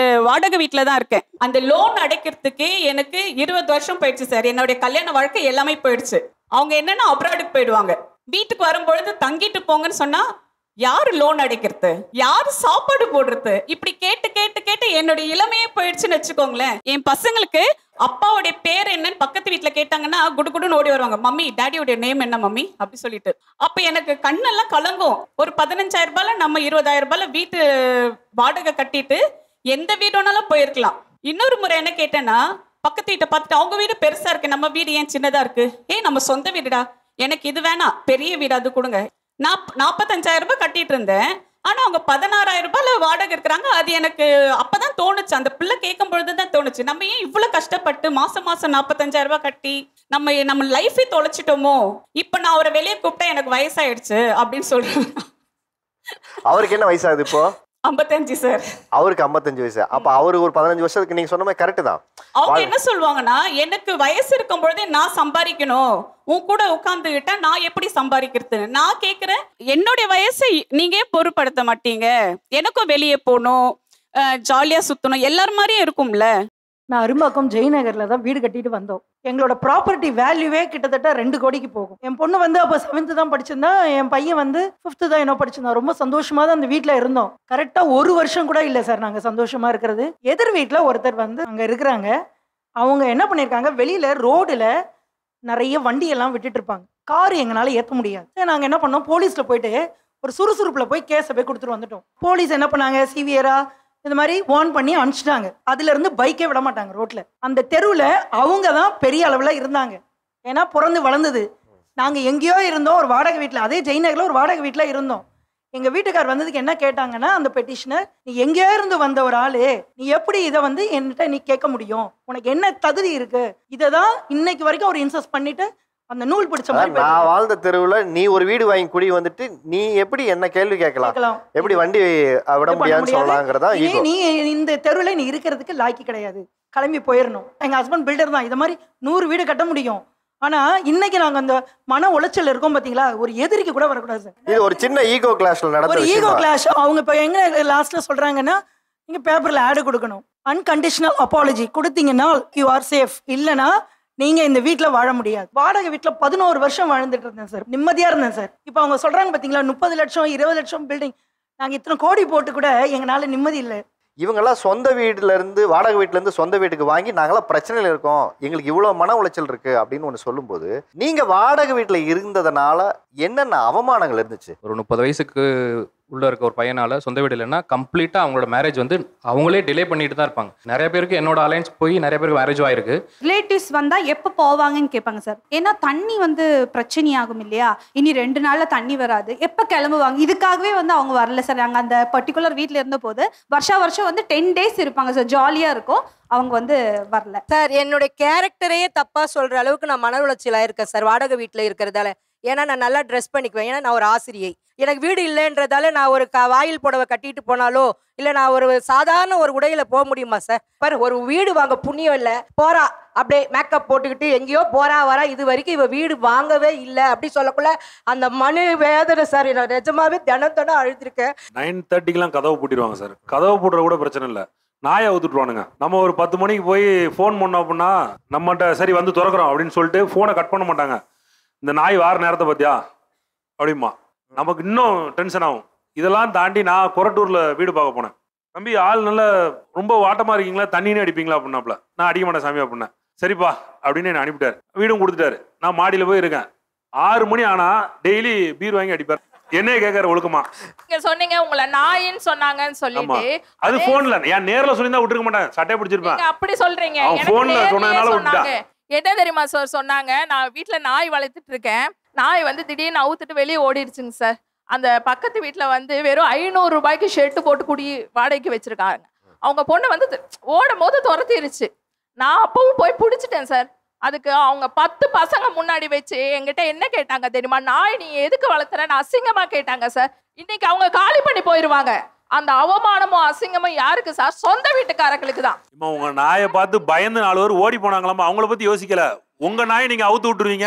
வாடகை வீட்டில் தான் இருக்கேன். அந்த லோன் அடைக்கிறதுக்கு எனக்கு 20 வருஷம் போயிடுச்சு சார். என்னுடைய கல்யாண வாழ்க்கை எல்லாமே போயிடுச்சு. அவங்க என்னன்னா அப்ராடுக்கு போயிடுவாங்க. வீட்டுக்கு வரும்பொழுது தங்கிட்டு போங்கன்னு சொன்னால் யாரு லோன் அடைக்கிறது, யாரு சாப்பாடு போடுறது, இப்படி கேட்டு கேட்டு கேட்டு என்னுடைய இளமையே போயிடுச்சுன்னு வச்சுக்கோங்களேன். என் பசங்களுக்கு அப்பாவுடைய பேர் என்னன்னு பக்கத்து வீட்டுல கேட்டாங்கன்னா குடுகுடுன்னு ஓடி வருவாங்க. மம்மி டாடியோடைய நேம் என்ன மம்மி அப்படி சொல்லிட்டு. அப்ப எனக்கு கண்ணெல்லாம் கலங்கும். ஒரு 15,000 ரூபாயில நம்ம 20,000 ரூபாயில வீட்டு வாடகை கட்டிட்டு எந்த வீடுனாலும் போயிருக்கலாம். இன்னொரு முறை என்ன கேட்டேன்னா, பக்கத்து வீட்டை பார்த்துட்டு அவங்க வீடு பெருசா இருக்கு, நம்ம வீடு ஏன் சின்னதா இருக்கு? நம்ம சொந்த வீடுடா, எனக்கு இது வேணாம், பெரிய வீடு அது கொடுங்க. நான் 45,000 ரூபாய் கட்டிட்டு இருந்தேன். ஆனா அவங்க 16,000 ரூபாயில வாடகை இருக்கிறாங்க. அது எனக்கு அப்பதான் தோணுச்சு, அந்த பிள்ளை கேட்கும் பொழுதுதான் தோணுச்சு, நம்ம ஏன் இவ்வளவு கஷ்டப்பட்டு மாசம் 45,000 ரூபாய் கட்டி நம்ம லைஃபே தொலைச்சிட்டோமோ. இப்ப நான் அவரை வெளியே கூப்பிட்டா எனக்கு வயசாயிடுச்சு அப்படின்னு சொல்றேன். அவருக்கு என்ன வயசாகுது இப்போ? 55 சார். அவருக்கு 55 வயசு. அப்ப அவருக்கு ஒரு 15 வருஷத்துக்கு நீங்க சொன்ன மாதிரி கரெக்ட் தான். அவங்க என்ன சொல்லுவாங்கன்னா, எனக்கு வயசு இருக்கும் பொழுதே நான் சம்பாதிக்கணும், உன் கூட உட்காந்துக்கிட்டா நான் எப்படி சம்பாதிக்கிறது? நான் கேட்குறேன், என்னுடைய வயசை நீங்க ஏன் பொருட்படுத்த மாட்டீங்க? எனக்கும் வெளியே போகணும், ஜாலியா சுத்தணும், எல்லாரும் மாதிரியும் இருக்கும்ல. நான் அரும்பாக்கம் ஜெயநகரில் தான் வீடு கட்டிட்டு வந்தோம். எங்களோட ப்ராப்பர்ட்டி வேல்யூவே கிட்டத்தட்ட 2 கோடிக்கு போகும். என் பொண்ணு வந்து அப்போ 7th தான் படிச்சிருந்தா, என் பையன் வந்து 5th தான் என்ன படிச்சிருந்தான். ரொம்ப சந்தோஷமாக தான் அந்த வீட்டில் இருந்தோம். கரெக்டாக 1 வருஷம் கூட இல்லை சார் நாங்கள் சந்தோஷமாக இருக்கிறது. எதிர் வீட்டில் ஒருத்தர் வந்து அங்கே இருக்கிறாங்க. அவங்க என்ன பண்ணியிருக்காங்க, வெளியில் ரோடில் நிறைய வண்டியெல்லாம் விட்டுட்டு இருப்பாங்க. கார் எங்களால் ஏற்ற முடியாது. நாங்கள் என்ன பண்ணோம், போலீஸில் போயிட்டு ஒரு சுறுசுறுப்பில் போய் கேஸை போய் கொடுத்துட்டு வந்துட்டோம். போலீஸ் என்ன பண்ணாங்க, சிவியரா இந்த மாதிரி வார்ன் பண்ணி அனுப்பிச்சிட்டாங்க. அதுல இருந்து பைக்கே விட மாட்டாங்க ரோட்ல. அந்த தெருவில் அவங்க தான் பெரிய அளவில் இருந்தாங்க. ஏன்னா பிறந்து வளர்ந்தது. நாங்கள் எங்கேயோ இருந்தோம் ஒரு வாடகை வீட்டில், அதே ஜெயநகரில் ஒரு வாடகை வீட்டில் இருந்தோம். எங்கள் வீட்டுக்கார் வந்ததுக்கு என்ன கேட்டாங்கன்னா, அந்த பெட்டிஷனர், நீ எங்கேயோ இருந்து வந்த ஒரு ஆளு, நீ எப்படி இதை வந்து என்கிட்ட நீ கேட்க முடியும்? உனக்கு என்ன தகுதி இருக்கு? இதை தான் இன்னைக்கு வரைக்கும் அவர் இன்சஸ்ட் பண்ணிட்டு அந்த நூல் பிடிச்ச மாதிரி. நான் வாழ்ந்த தெருவுல நீ ஒரு வீடு வாங்கி குடி வந்துட்டு நீ எப்படி என்ன கேள்வி கேட்கலாம், எப்படி வண்டி விட முடியாதுன்னு சொல்லலாங்கிறதா. நீ இந்த தெருவில் நீ இருக்கிறதுக்கு லாய்க்கு கிடையாது, கிளம்பி போயிடணும். எங்க ஹஸ்பண்ட் பில்டர் தான், இது மாதிரி 100 வீடு கட்ட முடியும். ஆனா இன்னைக்கு நாங்க அந்த மன உளைச்சல் இருக்கோம் பாத்தீங்களா, ஒரு எதிரிக்கு கூட வரக்கூடாது சார். இது ஒரு சின்ன ஈகோ கிளாஷ்ல நடந்த ஒரு ஈகோ கிளாஷ். அவங்க இப்ப எங்க லாஸ்ட்ல சொல்றாங்கன்னா, நீங்க பேப்பர்ல ஆடு கொடுக்கணும், அன்கண்டிஷனல் அப்பாலஜி கொடுத்தீங்கன்னா யூ ஆர் சேஃப், இல்லைன்னா நீங்க இந்த வீட்டுல வாழ முடியாது. வாடகை வீட்டுல 11 வருஷம் வாழ்ந்துட்டு இருந்தேன் சார், நிம்மதியா இருந்தேன் சார். இப்ப அவங்க சொல்றாங்க பாத்தீங்களா, 30 லட்சம் 20 லட்சம் பில்டிங், நாங்க இத்தனை கோடி போட்டு கூட எங்களால நிம்மதி இல்லை. இவங்கெல்லாம் சொந்த வீட்டுல இருந்து வாடகை வீட்டுல இருந்து சொந்த வீட்டுக்கு வாங்கி நாங்களாம் பிரச்சனையில இருக்கோம், எங்களுக்கு இவ்வளவு மன உளைச்சல் இருக்கு அப்படின்னு ஒன்று சொல்லும்போது, நீங்க வாடகை வீட்டுல இருந்ததுனால என்னென்ன அவமானங்கள் இருந்துச்சு? ஒரு 30 வயசுக்கு உள்ளே இருக்க ஒரு பையனால் சொந்த வீடு இல்லைன்னா கம்ப்ளீட்டாக அவங்களோட மேரேஜ் வந்து அவங்களே டிலே பண்ணிட்டு தான் இருப்பாங்க. நிறைய பேருக்கு என்னோட அலைன்ஸ் போய் நிறைய பேருக்கு மேரேஜும் ஆயிருக்கு. ரிலேட்டிவ்ஸ் வந்தா எப்போ போவாங்கன்னு கேட்பாங்க சார். ஏன்னா தண்ணி வந்து பிரச்சனையாகும் இல்லையா, இனி 2 நாள்ல தண்ணி வராது, எப்போ கிளம்புவாங்க, இதுக்காகவே வந்து அவங்க வரல சார். நாங்கள் அந்த பர்டிகுலர் வீட்டில் இருந்த போது வருஷம் வந்து 10 days இருப்பாங்க சார், ஜாலியா இருக்கும். அவங்க வந்து வரல சார். என்னுடைய கேரக்டரையே தப்பா சொல்ற அளவுக்கு நான் மன உளைச்சல் ஆயிருக்கேன் சார் வாடகை வீட்டில் இருக்கிறதால. ஏன்னா நான் நல்லா ட்ரெஸ் பண்ணிக்குவேன், ஏன்னா நான் ஒரு ஆசிரியை. எனக்கு வீடு இல்லைன்றதால நான் ஒரு வாயில் புடவை கட்டிட்டு போனாலோ இல்லை நான் ஒரு சாதாரண ஒரு உடையில போக முடியுமா சார்? பாரு, ஒரு வீடு வாங்க புண்ணியம் இல்லை, போறா அப்படியே மேக்கப் போட்டுக்கிட்டு எங்கேயோ போறா வரா, இது வரைக்கும் இவ வீடு வாங்கவே இல்லை அப்படி சொல்லக்குள்ள அந்த மனு வேதனை சார். நான் நிஜமாவே தினம் அழுதுருக்கேன். 9:30க்கெல்லாம் கதவை பூட்டிடுவாங்க சார். கதவை பூட்டுற கூட பிரச்சனை இல்லை, நாயை ஊத்துட்டுருவானுங்க. நம்ம ஒரு 10 மணிக்கு போய் ஃபோன் பண்ணோம் அப்படின்னா நம்மகிட்ட சரி வந்து திறக்கிறோம் அப்படின்னு சொல்லிட்டு ஃபோனை கட் பண்ண மாட்டாங்க. இந்த நாய் வார நேரத்தை பார்த்தியா அப்படிமா, நமக்கு இன்னும் டென்ஷன் ஆகும். இதெல்லாம் தாண்டி நான் கொரட்டூரில் வீடு பார்க்க போனேன். தம்பி ஆள் நல்லா ரொம்ப வாட்டமாக இருக்கீங்களா, தண்ணினே அடிப்பீங்களா அப்படின்னாப்புல. நான் அடிக்க மாட்டேன் சாமி அப்படின்னேன். சரிப்பா அப்படின்னு என்னை அனுப்பிட்டார். வீடும் கொடுத்துட்டாரு. நான் மாடியில் போய் இருக்கேன். 6 மணி ஆனால் டெய்லி பீர் வாங்கி அடிப்பார். என்னைய கேட்கற ஒழுக்கமா நீங்க சொன்னீங்க உங்களை நாயின்னு சொன்னாங்கன்னு சொல்லிட்டு அது போன்ல ஏன் நேர்ல சொல்லிருந்தா விட்டுருக்க மாட்டேன், சட்டையை பிடிச்சிருப்பேன். அப்படி சொல்றீங்க. போன்ல சொன்னதுனால சொன்னாங்க. என்ன தெரியுமா சார் சொன்னாங்க, நான் வீட்டுல நாய் வளர்த்துட்டு இருக்கேன், நாய் வந்து திடீர்னு அவுத்துட்டு வெளியே ஓடிடுச்சுங்க சார். அந்த பக்கத்து வீட்டுல வந்து வெறும் 500 ரூபாய்க்கு ஷெட்டு போட்டு குடி வாடகைக்கு வச்சிருக்காங்க. அவங்க பொண்ணு வந்து ஓடும் போது துரத்திருச்சு. நான் அப்பவும் போய் பிடிச்சிட்டேன் சார். அதுக்கு அவங்க 10 பசங்க முன்னாடி வச்சு என்கிட்ட என்ன கேட்டாங்க தெரியுமா, நாய் நீ எதுக்கு வளர்த்துறன்னு அசிங்கமா கேட்டாங்க சார். இன்னைக்கு அவங்க காலி பண்ணி போயிருவாங்க. அந்த அவமானமும் அசிங்கமும் யாருக்கு சார்? சொந்த வீட்டுக்காரங்களுக்கு தான். உங்க நாயை பார்த்து பயந்து 4 பேர் ஓடி போனாங்களாமா, அவங்கள பத்தி யோசிக்கல. உங்க நாயை நீங்க அவுத்து விட்டுருவீங்க,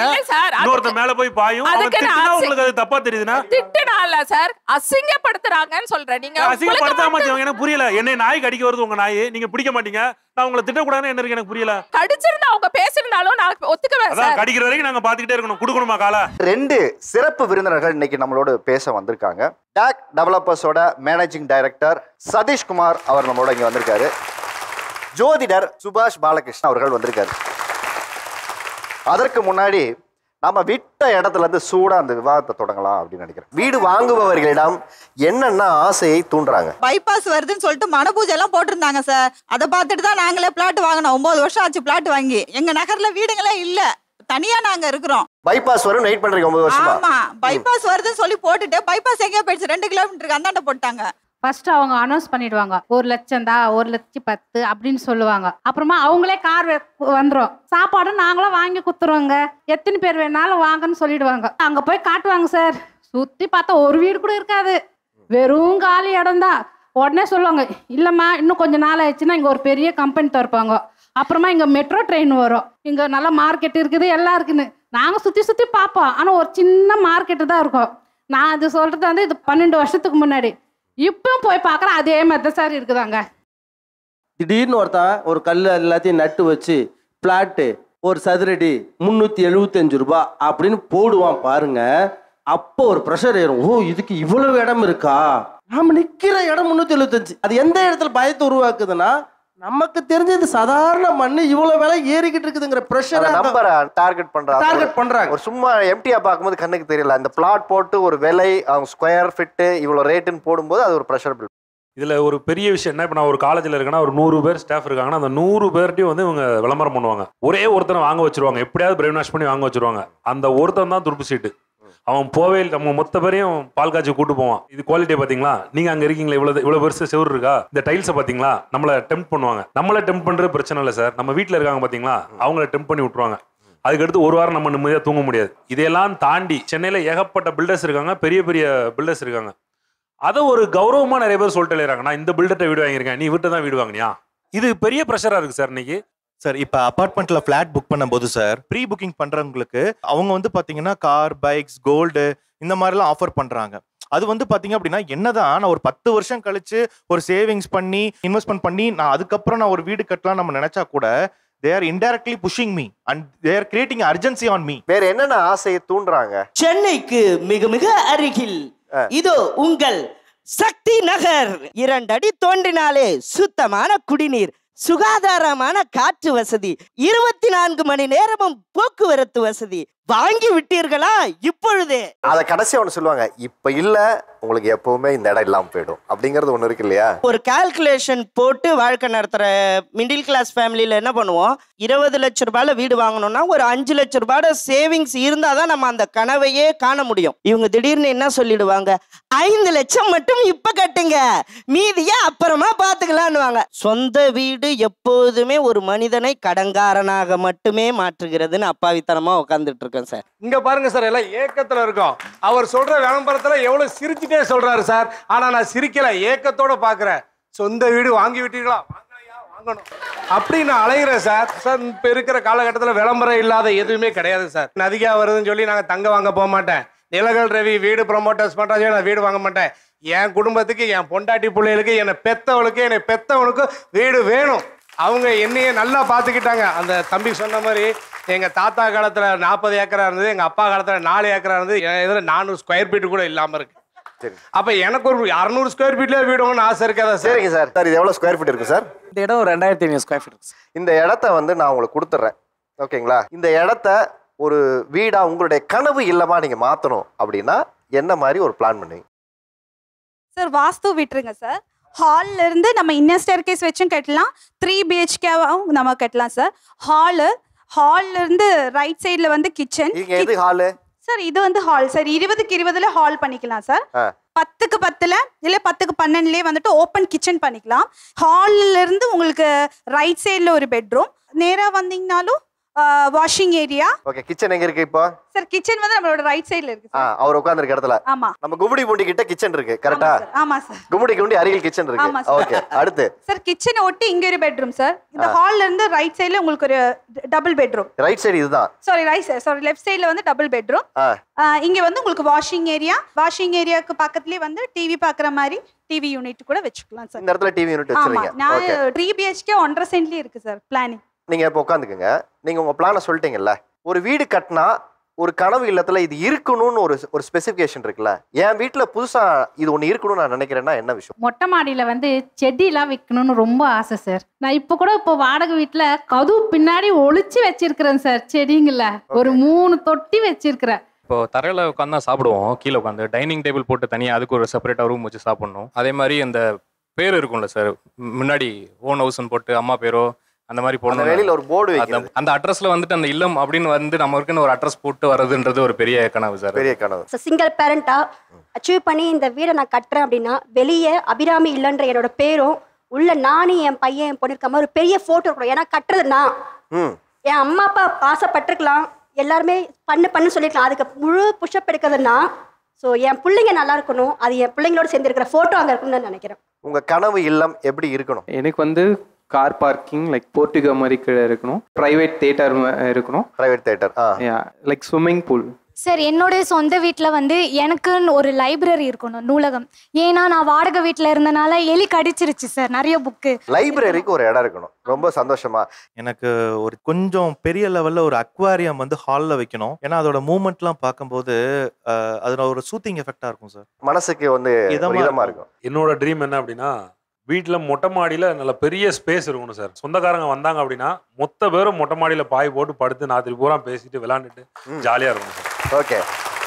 இன்னொருத்த மேல போய் பாயும். உங்களுக்கு அது தப்பா தெரியுதுன்னா திட்டுனா இல்ல சார், அசிங்கப்படுத்துறாங்கன்னு சொல்றேன். நீங்க அசிங்கப்படுத்தாம எனக்கு புரியல. என்னை நாய் கடிக்க வருது உங்க நாய், நீங்க பிடிக்க மாட்டீங்க, நான் உங்களை திட்டக்கூடாதுன்னு என்ன இருக்கு எனக்கு புரியல. கடிச்சிருந்தா அவங்க பேசிருந்தாலும் நான் ஒத்துக்குவேன் சார். கடிக்கிற வரைக்கும் நாங்க பாத்துக்கிட்டே இருக்கணும். கொடுக்கணுமா கால? 2 சிறப்பு விருந்தினர்கள் இன்னைக்கு நம்மளோட பேச வந்திருக்காங்க. டாக் டெவலப்பர்ஸோட மேனேஜிங் டைரக்டர் சதீஷ்குமார் அவர் நம்மளோட இங்க வந்திருக்காரு. ஜோதிடர் சுபாஷ் பாலகிருஷ்ணன் அவர்கள் வந்திருக்காரு. அதற்கு முன்னாடி நம்ம விட்ட இடத்துல இருந்து சூடா அந்த விவாதத்தை தொடங்கலாம் அப்படின்னு நினைக்கிறேன். வீடு வாங்குபவர்களிடம் என்னென்ன ஆசையை தூண்டுறாங்க? பைபாஸ் வருதுன்னு சொல்லிட்டு மனபூஜை எல்லாம் போட்டிருந்தாங்க சார். அதை பார்த்துட்டு தான் நாங்களே பிளாட் வாங்கினோம். 9 வருஷம் ஆச்சு பிளாட் வாங்கி. எங்க நகர்ல வீடுங்களே இல்ல, தனியா நாங்க இருக்கிறோம். பைபாஸ் வரும் வெயிட் பண்றீங்க 9 வருஷமா? ஆமா, பைபாஸ் வருதுன்னு சொல்லி போட்டுட்டு பைபாஸ் எங்கேயோ போயிடுச்சு. 2 கிலோமீட்டருக்கு அந்தாண்ட போட்டாங்க. ஃபர்ஸ்ட் அவங்க அனௌன்ஸ் பண்ணிடுவாங்க 1 லட்சம் தான், 1,10,000 அப்படின்னு சொல்லுவாங்க. அப்புறமா அவங்களே கார் வந்துடும், சாப்பாடு நாங்களும் வாங்கி குத்துருவோங்க, எத்தனை பேர் வேணாலும் வாங்கன்னு சொல்லிடுவாங்க. அங்க போய் காட்டுவாங்க சார். சுத்தி பார்த்தா ஒரு வீடு கூட இருக்காது, வெறும் காலி இடம் தான். உடனே சொல்லுவாங்க இல்லம்மா இன்னும் கொஞ்சம் நாள் ஆயிடுச்சுன்னா இங்க ஒரு பெரிய கம்பெனி திறப்பாங்க, அப்புறமா இங்க மெட்ரோ ட்ரெயின் வரும், இங்க நல்ல மார்க்கெட் இருக்குது எல்லாம் இருக்குன்னு. நாங்க சுத்தி சுத்தி பார்ப்போம், ஆனா ஒரு சின்ன மார்க்கெட்டு தான் இருக்கும். நான் அது சொல்றது வந்து இது 12 வருஷத்துக்கு முன்னாடி. இப்பவும் போய் பார்க்குறேன் அதே மாதிரி தான் சார் இருக்குதாங்க. திடீர்னு ஒருத்தன் ஒரு கல் எல்லாத்தையும் நட்டு வச்சு பிளாட்டு ஒரு சதுரடி 375 ரூபாய் அப்படின்னு போடுவான் பாருங்க. அப்போ ஒரு ப்ரெஷர் ஏறும். ஓ இதுக்கு இவ்வளவு இடம் இருக்கா, நாம நிக்கிற இடம் 375. அது எந்த இடத்துல பயத்தை உருவாக்குதுன்னா, நமக்கு தெரிஞ்சது சாதாரண மண்ணு இவ்வளவு விலை ஏறிக்கிட்டு இருக்குதுங்கிற பிரஷர் நம்பரை டார்கெட் பண்றாங்க. ஒரு சும்மா எம்டியா பார்க்கும்போது கண்ணுக்கு தெரியல. அந்த பிளாட் போட்டு ஒரு விலை அவங்க ஸ்கொயர் ஃபிட் இவ்வளவு ரேட்டுன்னு போடும்போது அது ஒரு பிரஷர் பில். இதுல ஒரு பெரிய விஷயம் என்ன, இப்போ நான் ஒரு காலேஜில் இருக்கேன்னா ஒரு 100 பேர் ஸ்டாஃப் இருக்காங்கன்னா அந்த 100 பேர்ட்டையும் வந்து இவங்க விளம்பரம் பண்ணுவாங்க. ஒரே ஒருத்தனை வாங்க வச்சிருவாங்க, எப்படியாவது பிரெயின் வாஷ் பண்ணி வாங்க வச்சிருவாங்க. அந்த ஒருத்தன் தான் துருப்பு சீட்டு. அவன் போவே நம்ம மொத்த பேரையும் பால் காய்ச்சி கூட்டு போவான். இது குவாலிட்டியை பார்த்தீங்களா, நீங்க அங்க இருக்கீங்களா, இவ்வளவு பெருசு செவரு இருக்கா, இந்த டைல்ஸை பார்த்தீங்களா, நம்மளை டெம்ப் பண்ணுவாங்க. நம்மளை டெம்ப் பண்றது பிரச்சனை இல்லை சார், நம்ம வீட்டில் இருக்காங்க பார்த்தீங்களா அவங்கள டெம்ப் பண்ணி விட்டுருவாங்க. அதுக்கடுத்து ஒரு வாரம் நம்ம நிம்மதியாக தூங்க முடியாது. இதையெல்லாம் தாண்டி சென்னையில் ஏகப்பட்ட பில்டர்ஸ் இருக்காங்க, பெரிய பெரிய பில்டர்ஸ் இருக்காங்க. அதை ஒரு கௌரவமாக நிறைய பேர் சொல்லிட்டு எழுறாங்க, நான் இந்த பில்டர்கிட்ட வீடு வாங்கியிருக்கேன், நீ வீட்டை தான் வீடு வாங்கினியா. இது பெரிய ப்ரெஷராக இருக்குது சார் இன்னைக்கு. சார் இப்போ அபார்ட்மெண்ட்ல ஃபிளாட் புக் பண்ணும்போது சார் ப்ரீ புக்கிங் பண்றவங்களுக்கு அவங்க வந்து பாத்தீங்கன்னா கார், பைக்ஸ், கோல்டு இந்த மாதிரிலாம் ஆஃபர் பண்றாங்க. அது வந்து பாத்தீங்க அப்படின்னா என்னதான் நான் ஒரு 10 வருஷம் கழிச்சு ஒரு சேவிங்ஸ் பண்ணி இன்வெஸ்ட்மெண்ட் பண்ணி நான் அதுக்கப்புறம் நான் ஒரு வீடு கட்டலாம் நம்ம நினைச்சா கூட they are indirectly pushing me and they are creating urgency on me. வேற என்னென்ன ஆசையை தூண்டுறாங்க? சென்னைக்கு மிக மிக அருகில் இதோ உங்கள் சக்தி நகர். 2 அடி தோண்டினாலே சுத்தமான குடிநீர், சுகாதாரமான காற்று வசதி, 24 மணி நேரமும் போக்குவரத்து வசதி. வாங்கி விட்டீர்களா இப்பொழுதே? அத கடைசி ஒன்று சொல்லுவாங்க, இப்ப இல்ல உங்களுக்கு எப்பவுமே இந்த இடம் இல்லாமல் போயிடும் அப்படிங்கிறது ஒன்று இருக்கு இல்லையா? ஒரு கால்குலேஷன் போட்டு வாழ்க்கை நடத்துகிற மிடில் கிளாஸ் ஃபேமிலியில் என்ன பண்ணுவோம், 20 லட்ச ரூபாயில் வீடு வாங்கணும்னா ஒரு 5 லட்ச ரூபாயோட சேவிங்ஸ் இருந்தால் தான் நம்ம அந்த கனவையே காண முடியும். இவங்க திடீர்னு என்ன சொல்லிடுவாங்க, 5 லட்சம் மட்டும் இப்போ கட்டுங்க, மீதியை அப்புறமா பார்த்துக்கலான்னுவாங்க. சொந்த வீடு எப்போதுமே ஒரு மனிதனை கடங்காரனாக மட்டுமே மாற்றுகிறதுன்னு அப்பாவித்தனமாக உட்காந்துட்டு இருக்கேன் சார். இங்க பாருங்க சார், எல்லாம் ஏக்கத்துல இருக்கோம். அவர் சொல்ற விளம்பரத்துல எவ்வளவு சிரிச்சுட்டே சொல்றாரு சார். ஆனா நான் சிரிக்கல, ஏக்கத்தோட பாக்குறேன். சொந்த வீடு வாங்கி விட்டீங்களா, வாங்கணும் அப்படின்னு அலைகிறேன் சார். சார் இப்ப இருக்கிற காலகட்டத்தில் விளம்பரம் இல்லாத எதுவுமே கிடையாது சார். நதிகா வருதுன்னு சொல்லி நாங்க தங்க வாங்க போக மாட்டேன். நிலகல் ரவி வீடு ப்ரொமோட்டர்ஸ் பண்றாங்க, நான் வீடு வாங்க மாட்டேன். என் குடும்பத்துக்கு, என் பொண்டாட்டி பிள்ளைகளுக்கு, என்னை பெத்தவனுக்கு வீடு வேணும். அவங்க என்னையே நல்லா பார்த்துக்கிட்டாங்க. அந்த தம்பி சொன்ன மாதிரி எங்கள் தாத்தா காலத்தில் 40 ஏக்கரா இருந்தது, எங்கள் அப்பா காலத்தில் 4 ஏக்கரா இருந்தது. என் இதில் 400 ஸ்கொயர் ஃபீட்டு கூட இல்லாமல் இருக்கு. சரி, அப்போ எனக்கு ஒரு 600 ஸ்கொயர் ஃபீட்லேயே வீடு வாங்கணும்னு ஆசை இருக்காதா சார்? சரிங்க சார். சார் இது எவ்வளோ ஸ்கொயர் ஃபீட் இருக்குது சார்? இந்த இடம் 2500 ஸ்கொயர் ஃபீட். இந்த இடத்த வந்து நான் உங்களுக்கு கொடுத்துட்றேன், ஓகேங்களா? இந்த இடத்த ஒரு வீடா உங்களுடைய கனவு இல்லமா நீங்கள் மாற்றணும் அப்படின்னா என்ன மாதிரி ஒரு பிளான் பண்ணுவீங்க சார்? வாஸ்து விட்டுருங்க சார். ஹால்ல இருந்து நம்ம இன்னர் ஸ்டேர்கேஸ் வச்சும் கட்டலாம், 3 BHKவும் நம்ம கட்டலாம் சார். ஹால்ல இருந்து ரைட் சைடுல வந்து கிச்சன். எது ஹாலு சார்? இது வந்து ஹால் சார். 20க்கு 20ல ஹால் பண்ணிக்கலாம் சார். 10க்கு 10ல இல்ல 10க்கு 12லயே வந்துட்டு ஓப்பன் கிச்சன் பண்ணிக்கலாம். ஹால்ல இருந்து உங்களுக்கு ரைட் சைடுல ஒரு பெட்ரூம், நேரா வந்தீங்கனாலும் வாஷிங் ஏரியா. ஓகே, கிச்சன் எங்க இருக்கு இப்போ? சார் கிச்சன் வந்து நம்மளோட ரைட் சைடுல இருக்கு சார். அவர் உட்கார்ந்திருக்க இடத்துல. ஆமா. நம்ம கும்முடி பூண்டி கிட்ட கிச்சன் இருக்கு, கரெக்ட்டா? ஆமா சார். கும்முடி பூண்டி அருகில் கிச்சன் இருக்கு. ஓகே, அடுத்து சார் கிச்சனை ஒட்டி இங்க ஒரு பெட்ரூம் சார். இந்த ஹால்ல இருந்து ரைட் சைடுல உங்களுக்கு ஒரு டபுள் பெட்ரூம். ரைட் சைடு இதுதான். சாரி லெஃப்ட் சைடுல வந்து டபுள் பெட்ரூம். இங்க வந்து உங்களுக்கு வாஷிங் ஏரியாக்கு பக்கத்துலயே வந்து டிவி பார்க்குற மாதிரி டிவி யூனிட் கூட வச்சுக்கலாம் சார். இந்த இடத்துல டிவி யூனிட் வச்சிருக்கீங்க. நான் 3 BHK 1.5 சென்ட்லயே இருக்கு சார் பிளானிங். நீங்க இப்போ உட்காந்துக்குங்க. நீங்க உங்க பிளானை சொல்லிட்டீங்கல்ல. ஒரு வீடு கட்டினா ஒரு கனவு இல்லத்துல இது இருக்கணும்னு ஒரு ஸ்பெசிஃபிகேஷன் இருக்குல்ல. என் வீட்டுல புதுசா இது ஒண்ணு இருக்கணும்னு நான் நினைக்கிறேன்னா என்ன விஷயம்? மொட்டை மாடியில வந்து செடியெல்லாம் வைக்கணும்னு ரொம்ப ஆசை சார். நான் இப்போ வாடகை வீட்டுல கதவு பின்னாடி ஒளிச்சு வச்சிருக்கிறேன் சார் செடிங்கள. ஒரு 3 தொட்டி வச்சிருக்கிறேன். இப்போ தரையில் உட்காந்து தான் சாப்பிடுவோம், கீழே உட்காந்து டைனிங் டேபிள் போட்டு தனியாக அதுக்கு ஒரு செப்பரேட்டாக ரூம் வச்சு சாப்பிட்ணும். அதே மாதிரி அந்த பேர் இருக்கும்ல சார், முன்னாடி ஓன் ஹவுஸ்ன்னு போட்டு அம்மா பேரோ அந்த மாதிரி போடணும். வெளியில ஒரு போர்டு வைக்கிறது, அந்த அட்ரஸ்ல வந்துட்டு அந்த இல்லம் அப்படின்னு வந்து நமக்குன்னு ஒரு அட்ரஸ் போட்டு வர்றதுன்றது ஒரு பெரிய கனவு சார். பெரிய கனவு. சிங்கிள் பேரண்டா அச்சீவ் பண்ணி இந்த வீடை நான் கட்டுறேன் அப்படின்னா வெளியே அபிராமி இல்லைன்ற என்னோட பேரும் உள்ள நானும் என் பையன் என் பொண்ணு இருக்க மாதிரி ஒரு பெரிய போட்டோ இருக்கணும். ஏன்னா கட்டுறது நான், என் அம்மா அப்பா ஆசைப்பட்டிருக்கலாம், எல்லாருமே பண்ணு சொல்லிருக்கலாம், அதுக்கு முழு புஷ்அப் எடுக்கிறதுனா ஸோ என் பிள்ளைங்க நல்லா இருக்கணும், அது என் பிள்ளைங்களோட சேர்ந்து இருக்கிற ஃபோட்டோ அங்கே இருக்கணும்னு நான் நினைக்கிறேன். உங்க கனவு இல்லம் எப்படி இருக்கணும்? எனக்கு வந்து கார் பார்க்கிங் லைக் போர்ட்டிகோ மாதிரி இருக்கணும், பிரைவேட் தியேட்டர் இருக்கணும். Private theatre, like swimming pool. Sir என்னுடைய சொந்த வீட்டில் வந்து எனக்குன்னு ஒரு லைப்ரரி இருக்கணும், நூலகம். ஏன்னா நான் வாடகை வீட்டில் இருந்தனால எலி கடிச்சிருச்சு சார் நிறைய புக்கு. லைப்ரரிக்கு ஒரு இடம் இருக்கணும். ரொம்ப சந்தோஷமா. எனக்கு ஒரு கொஞ்சம் பெரிய லெவல்ல ஒரு அக்வாரியம் வந்து ஹாலில் வைக்கணும். ஏன்னா அதோட மூவ்மெண்ட்லாம் பார்க்கும்போது அதில் ஒரு சூத்திங் எஃபெக்டா இருக்கும் சார், மனசுக்கு வந்து இதமா இருக்கும். என்னோட ட்ரீம் என்ன அப்படின்னா, வீட்டில் மொட்டை மாடியில் நல்ல பெரிய ஸ்பேஸ் இருக்கணும் சார். சொந்தக்காரங்க வந்தாங்க அப்படின்னா மொத்த பேரும் மொட்டை மாடியில் பாய் போட்டு படுத்து ராத்திரி பூரா பேசிட்டு விளாண்டுட்டு ஜாலியாக இருக்கணும் சார். ஓகே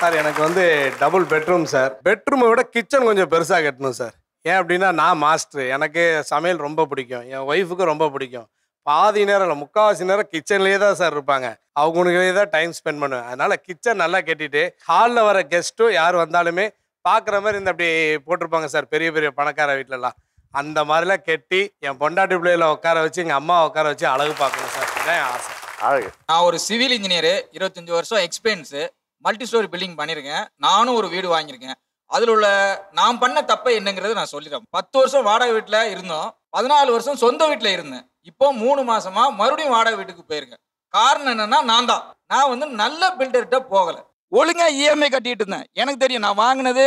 சார், எனக்கு வந்து டபுள் பெட்ரூம் சார். பெட்ரூமை விட கிச்சன் கொஞ்சம் பெருசாக கட்டணும் சார். ஏன் அப்படின்னா நான் மாஸ்டர், எனக்கு சமையல் ரொம்ப பிடிக்கும், என் ஒய்ஃபுக்கு ரொம்ப பிடிக்கும். பாதி நேரம் இல்லை, 3/4 நேரம் கிச்சன்லேயே தான் சார் இருப்பாங்க. அவங்களுக்கே தான் டைம் ஸ்பெண்ட் பண்ணுவேன். அதனால கிச்சன் நல்லா கட்டிட்டு ஹாலில் வர கெஸ்ட்டும் யார் வந்தாலுமே பார்க்குற மாதிரி இந்த அப்படி போட்டிருப்பாங்க சார், பெரிய பெரிய பணக்கார வீட்டிலலாம். அந்த மாதிரிலாம் கெட்டி என் பொண்டாட்டி பிள்ளையில உட்கார வச்சு எங்கள் அம்மா உட்கார வச்சு அழகு பார்க்கணும் சார். இதுதான் ஆசை. அழகு. நான் ஒரு சிவில் இன்ஜினியர், 25 வருஷம் எக்ஸ்பீரியன்ஸு, மல்டி ஸ்டோரி பில்டிங் பண்ணியிருக்கேன். நானும் ஒரு வீடு வாங்கியிருக்கேன். அதில் உள்ள நான் பண்ண தப்பை என்னங்கிறது நான் சொல்லிடுறேன். 10 வருஷம் வாடகை வீட்டில் இருந்தோம், 14 வருஷம் சொந்த வீட்டில் இருந்தேன். இப்போ 3 மாசமா மறுபடியும் வாடகை வீட்டுக்கு போயிருக்கேன். காரணம் என்னன்னா நான் வந்து நல்ல பில்டர்கிட்ட போகலை, ஒழுங்கா இஎம்ஐ கட்டிட்டு இருந்தேன். எனக்கு தெரியும், நான் வாங்கினது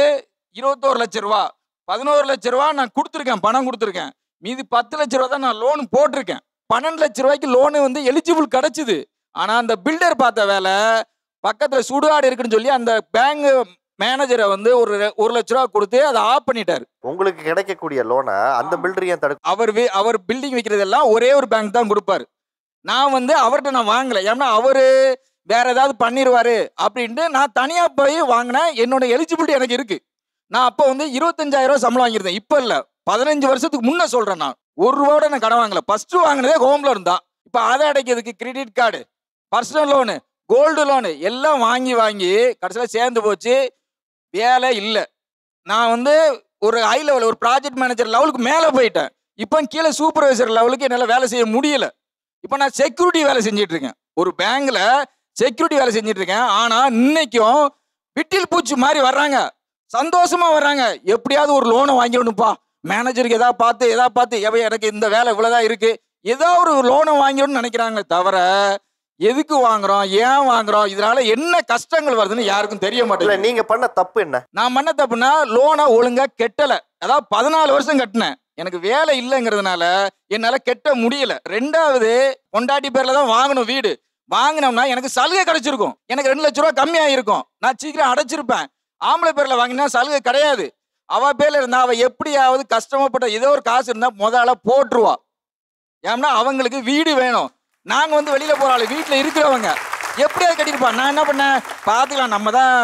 21 லட்ச ரூபா, 11 லட்ச ரூபா நான் கொடுத்துருக்கேன், பணம் கொடுத்துருக்கேன். மீதி 10 லட்ச ரூபா தான் நான் லோன் போட்டிருக்கேன். 12 லட்ச ரூபாய்க்கு லோனு வந்து எலிஜிபிள் கிடைச்சிது. ஆனால் அந்த பில்டர் பார்த்த வேலை பக்கத்தில் சுடுகாடு இருக்குன்னு சொல்லி அந்த பேங்க் மேனேஜரை வந்து ஒரு 1 லட்ச ரூபா கொடுத்து அதை ஆஃப் பண்ணிட்டாரு. உங்களுக்கு கிடைக்கக்கூடிய லோனை அந்த பில்டர் ஏன் தடுக்கும்? அவர் பில்டிங் வைக்கிறதெல்லாம் ஒரே ஒரு பேங்க் தான் கொடுப்பாரு. நான் வந்து அவர்கிட்ட நான் வாங்கலை, ஏன்னா அவர் வேற ஏதாவது பண்ணிடுவாரு அப்படின்ட்டு நான் தனியாக போய் வாங்கினேன். என்னோட எலிஜிபிலிட்டி எனக்கு இருக்கு. நான் அப்போ வந்து 25,000 சம்பளம் வாங்கியிருந்தேன். இப்போ இல்லை, 15 வருஷத்துக்கு முன்னே சொல்கிறேன். நான் ₹1 நான் கடன் வாங்கலை. ஃபஸ்ட்டு வாங்கினதே ஹோம் லோன் தான். இப்போ அதை அடைக்கிறதுக்கு credit card, personal loan, gold loan எல்லாம் வாங்கி கடைசியில் சேர்ந்து போச்சு. வேலை இல்லை. நான் வந்து ஒரு ஹை லெவல், ஒரு ப்ராஜெக்ட் மேனேஜர் லெவலுக்கு மேலே போயிட்டேன். இப்போ கீழே சூப்பர்வைசர் லெவலுக்கு என்னால் வேலை செய்ய முடியல. இப்போ நான் செக்யூரிட்டி வேலை செஞ்சுட்டு இருக்கேன். ஒரு பேங்க்ல செக்யூரிட்டி வேலை செஞ்சுட்டு இருக்கேன். ஆனால் இன்னைக்கும் விட்டில் பூச்சி மாதிரி வர்றாங்க, சந்தோஷமா வர்றாங்க. எப்படியாவது ஒரு லோனை வாங்கிடணும்ப்பா, மேனேஜருக்கு எதாவது பார்த்து எனக்கு இந்த வேலை இவ்வளோதான் இருக்கு, ஏதாவது ஒரு லோனை வாங்கிடணும்னு நினைக்கிறாங்களே தவிர எதுக்கு வாங்குறோம், ஏன் வாங்குறோம், இதனால என்ன கஷ்டங்கள் வருதுன்னு யாருக்கும் தெரிய மாட்டேங்குது. நீங்க பண்ண தப்பு என்ன? நான் பண்ண தப்புனா லோனை ஒழுங்கா கெட்டல. அதாவது 14 வருஷம் கட்டினேன், எனக்கு வேலை இல்லைங்கிறதுனால என்னால கெட்ட முடியல. ரெண்டாவது பொண்டாட்டி பேர்ல தான் வாங்கணும் வீடு. வாங்கினோம்னா எனக்கு சலுகை கிடைச்சிருக்கும், எனக்கு 2 லட்ச ரூபா கம்மியா இருக்கும், நான் சீக்கிரம் அடைச்சிருப்பேன். ஆம்பளை பேர்ல வாங்கினா சலுகை கிடையாது. அவ பேர்ல இருந்தா அவ எப்படியாவது கஷ்டப்பட்ட ஏதோ ஒரு காசு இருந்தா முதல்ல போட்டுருவா. ஏன்னா அவங்களுக்கு வீடு வேணும். நாங்க வந்து வெளியில போற ஆளு, வீட்டுல இருக்கிறவங்க எப்படியாவது கட்டிருப்பா. நான் என்ன பண்ணேன், பாத்துக்கலாம், நம்ம தான்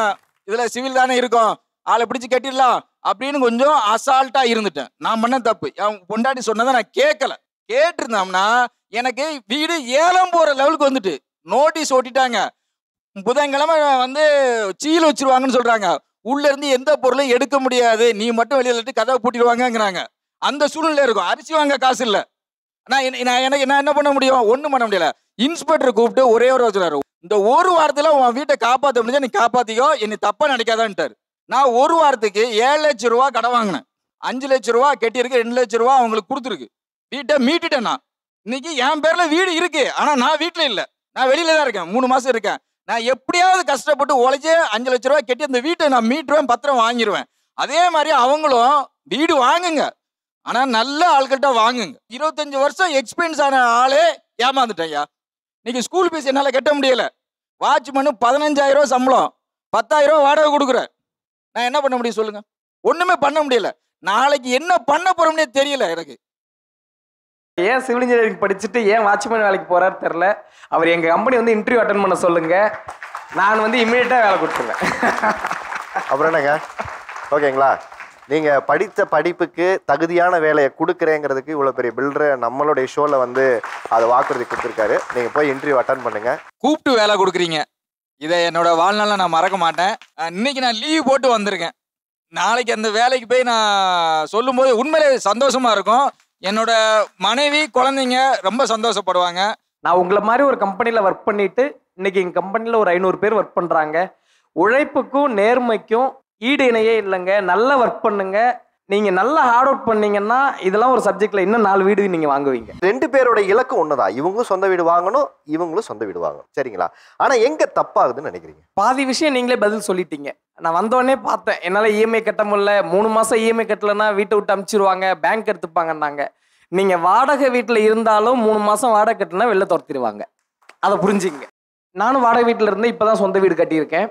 இதுல சிவில் தானே இருக்கோம், ஆளை பிடிச்சு கட்டிடலாம் அப்படின்னு கொஞ்சம் அசால்ட்டா இருந்துட்டேன். நான் பண்ண தப்பு. அவன் பொண்டாட்டி சொன்னதை நான் கேட்கல. கேட்டிருந்தோம்னா எனக்கு வீடு ஏலம் போற லெவலுக்கு வந்துட்டு நோட்டீஸ் ஓட்டிட்டாங்க. புதன்கிழமை வந்து சீல் வச்சிருவாங்கன்னு சொல்றாங்க. உள்ள இருந்து எந்த பொருளும் எடுக்க முடியாது, நீ மட்டும் வெளியில இருந்து கதவை பூட்டிடுவாங்கிறாங்க. அந்த சூழ்நிலை இருக்கும். அரிசி வாங்க காசு இல்லை. நான் என்ன பண்ண முடியும்? ஒன்றும் பண்ண முடியல. இன்ஸ்பெக்டர் கூப்பிட்டு ஒரே ஒரு வச்சுறாரு, இந்த ஒரு வாரத்தில் உன் வீட்டை காப்பாற்ற முடிஞ்சா நீ காப்பாத்திக்கோ, என்னை தப்பா நினைக்காதான்ட்டாரு. நான் ஒரு வாரத்துக்கு 7 லட்சம் ரூபா கடன் வாங்கினேன். 5 லட்சம் ரூபா கட்டியிருக்கு, 2 லட்சம் ரூபா அவங்களுக்கு கொடுத்துருக்கு. வீட்டை மீட்டுட்டேன். நான் இன்னைக்கு என் பேர்ல வீடு இருக்கு, ஆனா நான் வீட்டுல இல்லை, நான் வெளியில தான் இருக்கேன். 3 மாசம் இருக்கேன். நான் எப்படியாவது கஷ்டப்பட்டு உழைச்சி 5 லட்ச ரூபா கட்டி அந்த வீட்டை நான் மீட்டுருவேன், பத்திரம் வாங்கிடுவேன். அதே மாதிரி அவங்களும் வீடு வாங்குங்க, ஆனா நல்ல ஆள்கிட்ட வாங்குங்க. 25 வருஷம் எக்ஸ்பீரியன்ஸ் ஆன ஆளே ஏமாந்துட்டேன்யா. இன்னைக்கு ஸ்கூல் ஃபீஸ் என்னால் கட்ட முடியல. வாட்ச்மேனு 15,000 சம்பளம், 10,000 வாடகை கொடுக்குறேன். நான் என்ன பண்ண முடியும் சொல்லுங்க? ஒண்ணுமே பண்ண முடியல. நாளைக்கு என்ன பண்ண போறோம்னே தெரியல எனக்கு. ஏன் சிவில் இன்ஜினியரிங் படிச்சுட்டு ஏன் வாட்ச்மேன் வேலைக்கு போறாரு தெரியல. அவர் எங்க கம்பெனி வந்து இன்டர்வியூ அட்டன் பண்ண சொல்லுங்க, நான் வந்து இமீடியட்டா வேலை கொடுத்துருவேன். அப்புறம் என்னங்க, ஓகேங்களா? நீங்க படித்த படிப்புக்கு தகுதியான வேலையை கொடுக்குறேங்கிறதுக்கு இவ்வளவு பெரிய பில்டர் நம்மளுடைய ஷோல வந்து அதை வாக்குறுதி கொடுத்துருக்காரு. நீங்க போய் இன்டர்வியூ அட்டன் பண்ணுங்க. கூப்பிட்டு வேலை கொடுக்குறீங்க, இதை என்னோட வாழ்நாளில் நான் மறக்க மாட்டேன். இன்னைக்கு நான் லீவ் போட்டு வந்திருக்கேன். நாளைக்கு அந்த வேலைக்கு போய் நான் சொல்லும்போது உண்மையிலே சந்தோஷமா இருக்கும். என்னோட மனைவி குழந்தைங்க ரொம்ப சந்தோஷப்படுவாங்க. நான் உங்களை மாதிரி ஒரு கம்பெனியில் ஒர்க் பண்ணிட்டு இன்னைக்கு எங்கள் கம்பெனியில் ஒரு 500 பேர் ஒர்க் பண்ணுறாங்க. உழைப்புக்கும் நேர்மைக்கும் ஈடு இணையே இல்லைங்க. நல்லா ஒர்க் பண்ணுங்க. நீங்கள் நல்லா ஹார்ட் அவுட் பண்ணீங்கன்னா இதெல்லாம் ஒரு சப்ஜெக்டில் இன்னும் 4 வீடு நீங்கள் வாங்குவீங்க. 2 பேரோட இலக்கு ஒண்ணுதான். இவங்களும் சொந்த வீடு வாங்கணும், இவங்களும் சொந்த வீடு வாங்கணும். சரிங்களா? ஆனா எங்க தப்பாகுதுன்னு நினைக்கிறீங்க? பாதி விஷயம் நீங்களே பதில் சொல்லிட்டீங்க. நான் வந்தோடனே பார்த்தேன், என்னால் இஎம்ஐ கட்ட முடியல, 3 மாதம் இஎம்ஐ கட்டலைன்னா வீட்டை விட்டு அமுச்சிடுவாங்க, பேங்க் எடுத்துப்பாங்கன்னாங்க. நீங்கள் வாடகை வீட்டில் இருந்தாலும் 3 மாதம் வாடகை கட்டினா வெளில துரத்திடுவாங்க. அதை புரிஞ்சுங்க. நானும் வாடகை வீட்டில் இருந்து இப்போ தான் சொந்த வீடு கட்டியிருக்கேன்.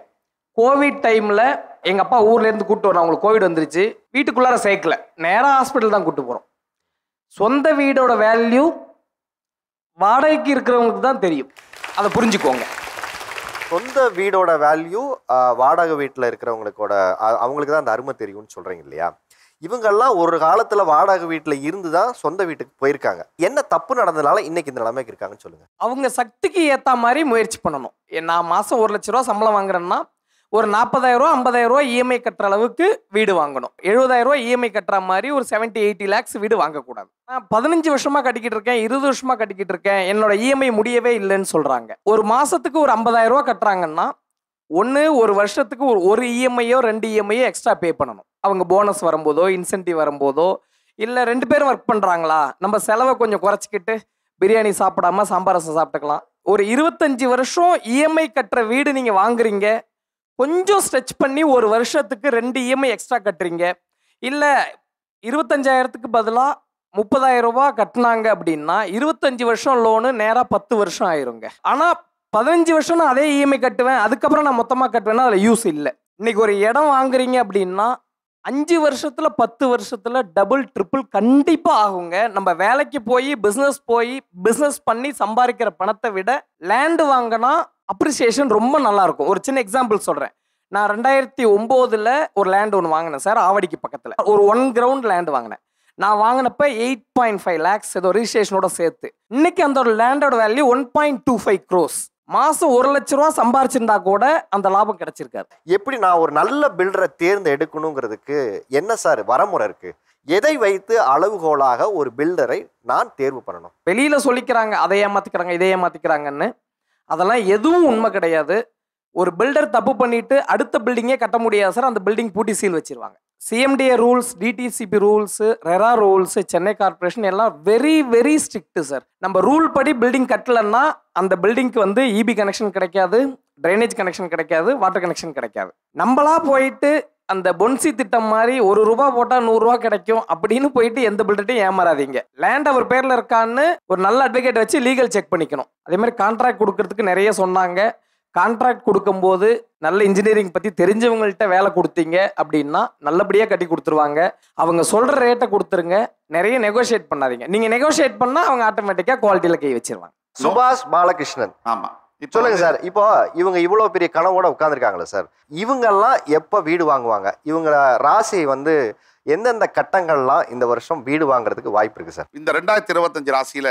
கோவிட் டைமில் எங்கள் அப்பா ஊர்லேருந்து கூப்பிட்டு வரணும். அவங்களுக்கு கோவிட் வந்துருச்சு, வீட்டுக்குள்ளார சேர்க்கல, நேராக ஹாஸ்பிட்டல் தான் கூப்பிட்டு போகிறோம். சொந்த வீடோட வேல்யூ வாடகைக்கு இருக்கிறவங்களுக்கு தான் தெரியும், அதை புரிஞ்சுக்கோங்க. சொந்த வீடோட வேல்யூ வாடகை வீட்டில் இருக்கிறவங்களுக்கோட அவங்களுக்கு தான் அந்த அருமை தெரியும்னு சொல்கிறீங்க இல்லையா? இவங்கெல்லாம் ஒரு காலத்தில் வாடகை வீட்டில் இருந்து தான் சொந்த வீட்டுக்கு போயிருக்காங்க. என்ன தப்பு நடந்ததுனால இன்னைக்கு இந்த நிலைமைக்கு இருக்காங்கன்னு சொல்லுங்கள். அவங்க சக்திக்கு ஏற்ற மாதிரி முயற்சி பண்ணணும். நான் மாதம் 1 லட்ச ரூபா சம்பளம் வாங்குறேன்னா ஒரு 40,000 50,000 இஎம்ஐ கட்டுற அளவுக்கு வீடு வாங்கணும். 70,000 இஎம்ஐ கட்டுற மாதிரி ஒரு 70-80 lakhs வீடு வாங்கக்கூடாது. நான் 15 வருஷமா கட்டிக்கிட்டு இருக்கேன், 20 வருஷமா கட்டிக்கிட்டு இருக்கேன், என்னோட இஎம்ஐ முடியவே இல்லைன்னு சொல்றாங்க. ஒரு மாசத்துக்கு ஒரு 50,000 கட்டுறாங்கன்னா ஒரு வருஷத்துக்கு ஒரு இஎம்ஐயோ 2 இஎம்ஐயோ எக்ஸ்ட்ரா பே பண்ணணும். அவங்க போனஸ் வரும்போதோ இன்சென்டிவ் வரும்போதோ, இல்லை 2 பேரும் ஒர்க் பண்ணுறாங்களா, நம்ம செலவை கொஞ்சம் குறைச்சிக்கிட்டு பிரியாணி சாப்பிடாம சாம்பார் ரசம் சாப்பிட்டுக்கலாம். ஒரு 25 வருஷம் இஎம்ஐ கட்டுற வீடு நீங்கள் வாங்குறீங்க, கொஞ்சம் ஸ்ட்ரெச் பண்ணி ஒரு வருஷத்துக்கு 2 இஎம்ஐ எக்ஸ்ட்ரா கட்டுறீங்க, இல்லை 25,000க்கு பதிலாக 30,000 ரூபாய் கட்டினாங்க அப்படின்னா 25 வருஷம் லோனு நேராக 10 வருஷம் ஆயிருங்க. ஆனால் 15 வருஷம் நான் அதே இஎம்ஐ கட்டுவேன், அதுக்கப்புறம் நான் மொத்தமாக கட்டுவேன்னா அதில் யூஸ் இல்லை. இன்னைக்கு ஒரு இடம் வாங்குறீங்க அப்படின்னா 5 வருஷத்துல 10 வருஷத்துல டபுள் ட்ரிபிள் கண்டிப்பாக ஆகுங்க. நம்ம வேலைக்கு போய் பிஸ்னஸ் பண்ணி சம்பாதிக்கிற பணத்தை விட லேண்டு வாங்கினா அப்ரிசியேஷன் ரொம்ப நல்லா இருக்கும். ஒரு சின்ன எக்ஸாம்பிள் சொல்கிறேன். நான் 2009 ஒரு லேண்ட் ஒன்று வாங்கினேன் சார், ஆவடிக்கு பக்கத்தில் ஒரு 1 கிரவுண்ட் லேண்ட் வாங்கினேன். நான் வாங்கினப்ப 8.5 lakhs ஏதோ ரிஜிஸ்ட்ரேஷனோட சேர்த்து. இன்னைக்கு அந்த ஒரு லேண்டோட வேல்யூ 1.25 crores. மாசம் 1 லட்ச ரூபா சம்பாரிச்சிருந்தா கூட அந்த லாபம் கிடைச்சிருக்காரு. எப்படி நான் ஒரு நல்ல பில்டரை தேர்ந்து எடுக்கணுங்கிறதுக்கு என்ன சார் வரமுறை இருக்கு? எதை வைத்து அளவுகோலாக ஒரு பில்டரை நான் தேர்வு பண்ணணும்? வெளியில சொல்லிக்கிறாங்க அதை ஏமாத்திக்கிறாங்க இதை ஏமாத்திக்கிறாங்கன்னு. அதெல்லாம் எதுவும் உண்மை கிடையாது. ஒரு பில்டர் தப்பு பண்ணிட்டு அடுத்த பில்டிங்கே கட்ட முடியாது சார், அந்த பில்டிங் பூட்டி சீல் வச்சிருவாங்க. CMDA rules, DTCP rules, RERA rules, Chennai corporation எல்லாம் வெரி வெரி ஸ்ட்ரிக்ட் சார். நம்ம ரூல் படி பில்டிங் கட்டலன்னா அந்த பில்டிங்க்கு வந்து இபி கனெக்ஷன் கிடைக்காது, ட்ரைனேஜ் கனெக்ஷன் கிடைக்காது, வாட்டர் கனெக்ஷன் கிடைக்காது. நம்மளா போயிட்டு அந்த பொன்சி திட்டம் மாதிரி 1 ரூபா போட்டால் 100 ரூபா கிடைக்கும் அப்படின்னு போயிட்டு எந்த பில்டர்ட்டையும் ஏமாறாதீங்க. லேண்ட் அவர் பேரில் இருக்கான்னு ஒரு நல்ல அட்வொகேட் வச்சு லீகல் செக் பண்ணிக்கணும். அதே மாதிரி கான்ட்ராக்ட் கொடுக்கறதுக்கு நிறைய சொன்னாங்க. கான்ட்ராக்ட் கொடுக்கும்போது நல்ல இன்ஜினியரிங் பற்றி தெரிஞ்சவங்கள்ட்ட வேலை கொடுத்தீங்க அப்படின்னா நல்லபடியாக கட்டி கொடுத்துருவாங்க. அவங்க சொல்கிற ரேட்டை கொடுத்துருங்க, நிறைய நெகோஷியேட் பண்ணாதீங்க. நீங்கள் நெகோஷியேட் பண்ணால் அவங்க ஆட்டோமேட்டிக்காக குவாலிட்டியில் கை வச்சிருவாங்க. சுபாஷ் பாலகிருஷ்ணன், ஆமா சொல்லுங்க சார். இப்போ இவங்க இவ்வளோ பெரிய கனவோட உட்காந்துருக்காங்களே சார், இவங்கெல்லாம் எப்போ வீடு வாங்குவாங்க? இவங்க ராசி வந்து எந்தெந்த கட்டங்கள்லாம் இந்த வருஷம் வீடு வாங்குறதுக்கு வாய்ப்பு இருக்கு சார்? இந்த 2025 ராசியில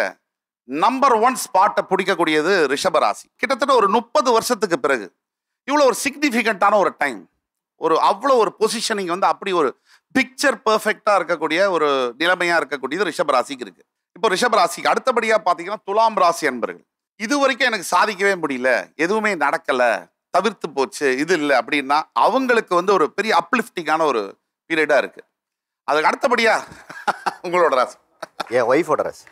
நம்பர் 1 ஸ்பாட்டை பிடிக்கக்கூடியது ரிஷப ராசி. கிட்டத்தட்ட ஒரு 30 வருஷத்துக்கு பிறகு இவ்வளோ ஒரு சிக்னிஃபிகண்ட்டான ஒரு டைம், ஒரு அவ்வளோ ஒரு பொசிஷனிங் வந்து அப்படி ஒரு பிக்சர் பெர்ஃபெக்டாக இருக்கக்கூடிய ஒரு நிலைமையாக இருக்கக்கூடியது ரிஷப ராசிக்கு இருக்கு. இப்போ ரிஷப ராசிக்கு அடுத்தபடியாக பார்த்தீங்கன்னா துலாம் ராசி அன்பர்கள். இது வரைக்கும் எனக்கு சாதிக்கவே முடியல, எதுவுமே நடக்கல, தவிர்த்து போச்சு, இது இல்லை அப்படின்னா அவங்களுக்கு வந்து ஒரு பெரிய அப்லிஃப்டிங்கான ஒரு பீரியடா இருக்கு. அதுக்கு அடுத்தபடியா உங்களோட ராசி, என் ஒய்ஃபோட ராசி.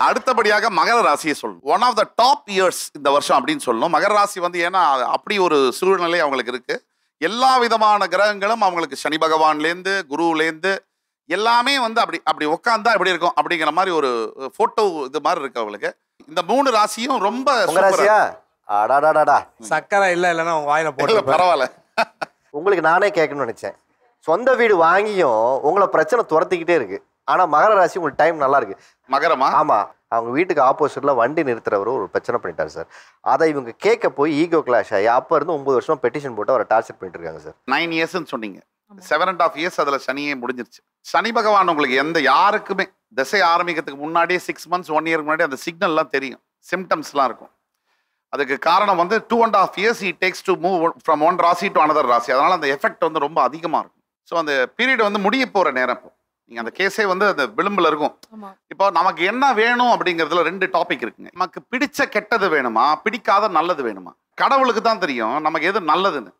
அடுத்தபடியாக மகர ராசியை சொல்லணும். One of the top years இந்த வருஷம் அப்படின்னு சொல்லணும். மகர ராசி வந்து ஏன்னா அப்படி ஒரு சூழ்நிலை அவங்களுக்கு இருக்கு. எல்லா விதமான கிரகங்களும் அவங்களுக்கு சனி பகவான்லேருந்து குருவிலேருந்து எல்லாமே வந்து அப்படி அப்படி உட்காந்தா எப்படி இருக்கும் அப்படிங்கிற மாதிரி ஒரு போட்டோ இது மாதிரி இருக்கு அவங்களுக்கு. இந்த 3 ராசியும் ரொம்ப சக்கரை இல்லைன்னா உங்க வாயில போட்டு பரவாயில்ல. உங்களுக்கு நானே கேட்கணும்னு நினைச்சேன். சொந்த வீடு வாங்கியும் உங்களை பிரச்சனை துரத்திக்கிட்டே இருக்கு. ஆனா மகர ராசி உங்களுக்கு டைம் நல்லா இருக்கு. மகரமா? ஆமா, அவங்க வீட்டுக்கு ஆப்போசிட்ல வண்டி நிறுத்துறவர் ஒரு பிரச்சனை பண்ணிட்டாரு சார். அதை இவங்க கேட்க போய் ஈகோ கிளாஷ் ஆகி அப்ப இருந்து 9 வருஷமா பெட்டிஷன் போட்டு அவரை டார்ச்சர் பண்ணிட்டு இருக்காங்க சார். 9 இயர்ஸ்ன்னு சொன்னீங்க, 7.5 இயர்ஸ் அதுல சனியே முடிஞ்சிருச்சு. சனி பகவான் உங்களுக்கு எந்த யாருக்குமே திசை ஆரம்பிக்கிறதுக்கு முன்னாடியே 6 months 1 year முன்னாடி அந்த சிக்னல்லாம் தெரியும், சிம்டம்ஸ்லாம் இருக்கும். அதுக்கு காரணம் வந்து 2.5 years it takes to move from one ராசி to another ராசி. அதனால அந்த எஃபெக்ட் வந்து ரொம்ப அதிகமா இருக்கும். ஸோ அந்த பீரியட் வந்து முடிய போற நேரம். இப்போ நீங்க அந்த கேஸே வந்து அந்த விளிம்புல இருக்கும். இப்போ நமக்கு என்ன வேணும் அப்படிங்கிறதுல 2 டாபிக் இருக்குங்க. நமக்கு பிடிச்ச கெட்டது வேணுமா, பிடிக்காத நல்லது வேணுமா? கடவுளுக்கு தான் தெரியும் நமக்கு எது நல்லதுன்னு.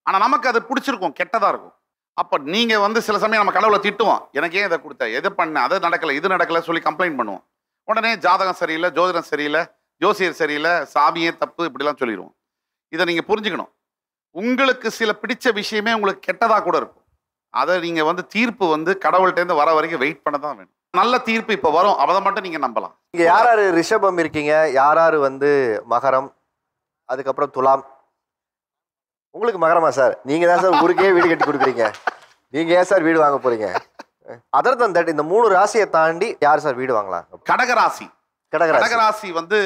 ஆனா நமக்கு அது பிடிச்சிருக்கும், கெட்டதா இருக்கும். அப்போ நீங்க வந்து சில சமயம் நம்ம கடவுளை திட்டுவோம், எனக்கு ஏன் இதை கொடுத்த, எது பண்ண, அது நடக்கல, இது நடக்கல சொல்லி கம்ப்ளைண்ட் பண்ணுவோம். உடனே ஜாதகம் சரியில்லை, ஜோதிடம் சரியில்லை, ஜோசியர் சரியில்லை, சாமியே தப்பு, இப்படிலாம் சொல்லிடுவோம். இதை நீங்க புரிஞ்சுக்கணும். உங்களுக்கு சில பிடிச்ச விஷயமே உங்களுக்கு கெட்டதா கூட இருக்கும். அதை நீங்க வந்து தீர்ப்பு வந்து கடவுள்கிட்ட வர வரைக்கும் வெயிட் பண்ண தான் வேணும். நல்ல தீர்ப்பு இப்போ வரும், அதை மட்டும் நீங்க நம்பலாம். இங்க யாராரு ரிஷபம் இருக்கீங்க, யாராரு வந்து மகரம், அதுக்கப்புறம் துலாம்? உங்களுக்கு மகரமா சார்? நீங்க தான் சார் ஊருக்கே வீடு கட்டி கொடுக்குறீங்க, நீங்க ஏன் சார் வீடு வாங்க போறீங்க? அதர் தன் தட் இந்த 3 ராசியை தாண்டி யார் சார் வீடு வாங்கலாம்? கடகராசி. கடகராசி வந்து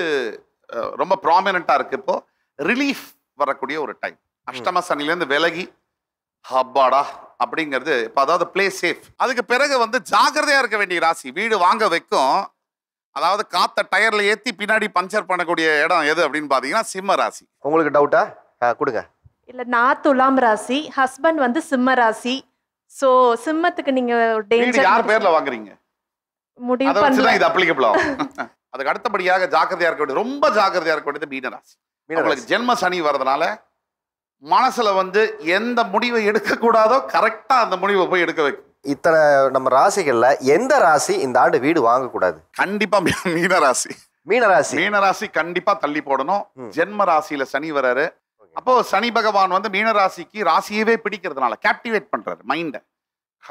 ரொம்ப ப்ராமினெண்டா இருக்கு. இப்போ ரிலீஃப் வரக்கூடிய ஒரு டைம். அஷ்டம சனிலேருந்து விலகி ஹப்பாடா அப்படிங்கிறது இப்போ, அதாவது பிளே சேஃப். அதுக்கு பிறகு வந்து ஜாகிரதையா இருக்க வேண்டிய ராசி. வீடு வாங்க வைக்கும், அதாவது காத்த டயர்ல ஏற்றி பின்னாடி பஞ்சர் பண்ணக்கூடிய இடம் எது அப்படின்னு பார்த்தீங்கன்னா சிம்ம ராசி. உங்களுக்கு டவுட்டா? கொடுங்க. இல்லை, நான் துலாம் ராசி, ஹஸ்பண்ட் வந்து சிம்ம ராசி. ஸோ சிம்மத்துக்கு நீங்க டேஞ்சர் யார் பேர்ல வாங்குறீங்க முடிவு பண்ணலாம், இது அப்ளிகபிள் ஆகும். அதுக்கு அடுத்தபடியாக ஜாக்கிரதையா இருக்க வேண்டியது, ரொம்ப ஜாக்கிரதையா இருக்க வேண்டியது மீனராசி. உங்களுக்கு ஜென்ம சனி வர்றதுனால மனசுல வந்து எந்த முடிவை எடுக்கக்கூடாதோ கரெக்டா அந்த முடிவை போய் எடுக்க வைக்கும். இத்தனை நம்ம ராசிகள்ல எந்த ராசி இந்த ஆண்டு வீடு வாங்கக்கூடாது? கண்டிப்பா மீனராசி. மீனராசி கண்டிப்பா தள்ளி போடணும். ஜென்ம ராசியில சனி வராரு. அப்போ சனி பகவான் வந்து மீனராசிக்கு ராசியவே பிடிக்கிறதுனால கேப்டிவேட் பண்றாரு மைண்டை.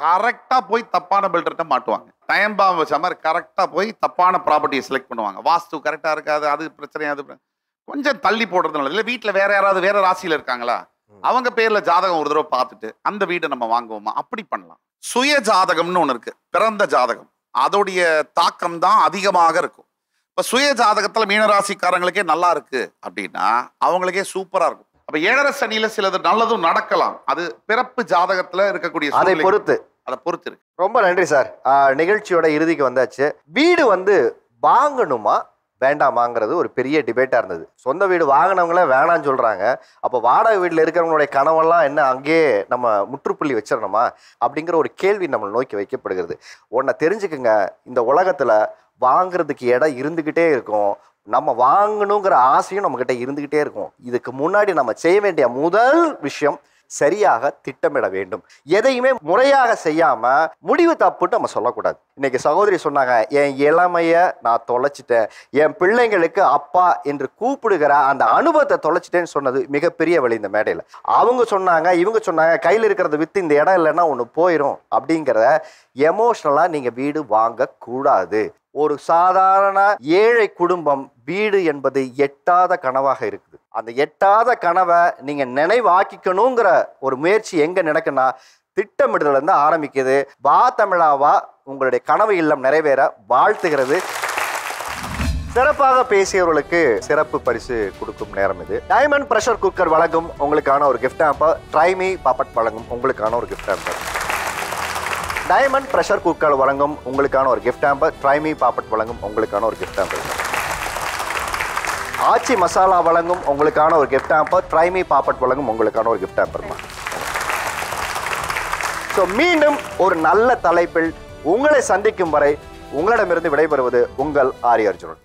கரெக்டா போய் தப்பான பில்டர்கிட்ட மாட்டுவாங்க. டைம் பாம்பு வச்ச மாதிரி கரெக்டா போய் தப்பான ப்ராப்பர்ட்டியை செலக்ட் பண்ணுவாங்க. வாஸ்து கரெக்டா இருக்காது, அது பிரச்சனை, அது கொஞ்சம் தள்ளி போடுறதுனால. இல்லை வீட்டில் வேற யாராவது வேற ராசியில இருக்காங்களா, அவங்க பேர்ல ஜாதகம் ஒரு தடவை பார்த்துட்டு அந்த வீட்டை நம்ம வாங்குவோமா, அப்படி பண்ணலாம். சுய ஜாதகம்னு ஒன்று இருக்கு, பிறந்த ஜாதகம். அதோடைய தாக்கம் தான் அதிகமாக இருக்கும். இப்போ சுய ஜாதகத்தில் மீனராசிக்காரங்களுக்கே நல்லா இருக்கு அப்படின்னா அவங்களுக்கே சூப்பரா இருக்கும். அப்ப 7.5 சனியில சிலது நல்லதும் நடக்கலாம். அது பிறப்பு ஜாதகத்துல இருக்கக்கூடிய அதை பொறுத்து இருக்கு. ரொம்ப நன்றி சார். நிகழ்ச்சியோட இறுதிக்கு வந்தாச்சு. வீடு வந்து வாங்கணுமா வேண்டாமாங்கிறது ஒரு பெரிய டிபேட்டா இருந்தது. சொந்த வீடு வாங்கினவங்களே வேணான்னு சொல்றாங்க. அப்போ வாடகை வீட்டில் இருக்கிறவங்களுடைய கனவெல்லாம் என்ன அங்கேயே நம்ம முற்றுப்புள்ளி வச்சிடணுமா அப்படிங்கிற ஒரு கேள்வி நம்ம நோக்கி வைக்கப்படுகிறது. ஒன்றை தெரிஞ்சுக்குங்க, இந்த உலகத்துல வாங்குறதுக்கு இடம் இருந்துகிட்டே இருக்கும். நம்ம வாங்கணுங்கிற ஆசையும் நம்மகிட்ட இருந்துகிட்டே இருக்கும். இதுக்கு முன்னாடி நம்ம செய்ய வேண்டிய முதல் விஷயம் சரியாக திட்டமிட வேண்டும். எதையுமே முறையாக செய்யாம முடிவு தப்புட்டு நம்ம சொல்லக்கூடாது. இன்னைக்கு சகோதரி சொன்னாங்க, என் இளமைய நான் தொலைச்சிட்டேன், என் பிள்ளைங்களுக்கு அப்பா என்று கூப்பிடுகிற அந்த அனுபவத்தை தொலைச்சிட்டேன்னு சொன்னது மிகப்பெரிய வழி இந்த மேடையில். அவங்க சொன்னாங்க, இவங்க சொன்னாங்க, கையில் இருக்கிறத வித்து இந்த இடம் இல்லைன்னா ஒன்று போயிடும் அப்படிங்கிறத எமோஷனலா நீங்க வீடு வாங்க கூடாது. ஒரு சாதாரண ஏழை குடும்பம் வீடு என்பது எட்டாத கனவாக இருக்குது. அந்த எட்டாத கனவை நீங்க நினைவாக்கிக்கணுங்கிற ஒரு முயற்சி எங்க நடக்குன்னா திட்டமிடுதல் இருந்து ஆரம்பிக்குது. வா தமிழாவா உங்களுடைய கனவு இல்லம் நிறைவேற வாழ்த்துகிறது. சிறப்பாக பேசியவர்களுக்கு சிறப்பு பரிசு கொடுக்கும் நேரம் இது. டைமண்ட் பிரஷர் குக்கர் வழங்கும் உங்களுக்கான ஒரு கிஃப்ட் ஹாம்பர், ட்ரைமி பாப்பட் வழங்கும் உங்களுக்கான ஒரு gift hamper. Diamond pressure cooker வழங்கும் உங்களுக்கான ஒரு கிஃப்ட் ஹாம்பர், ட்ரைமி பாப்பட் வழங்கும் உங்களுக்கான ஒரு கிஃப்ட் ஹாம்பர். ஆச்சி மசாலா வழங்கும் உங்களுக்கான ஒரு கிஃப்ட் ஹாம்பர், ட்ரைமி பாப்பட் வழங்கும் உங்களுக்கான ஒரு கிஃப்ட் ஹாம்பர். ஸோ மீண்டும் ஒரு நல்ல தலைப்பில் உங்களை சந்திக்கும் வரை உங்களிடமிருந்து விடைபெறுவது உங்கள் ஆரி அர்ஜுனன்.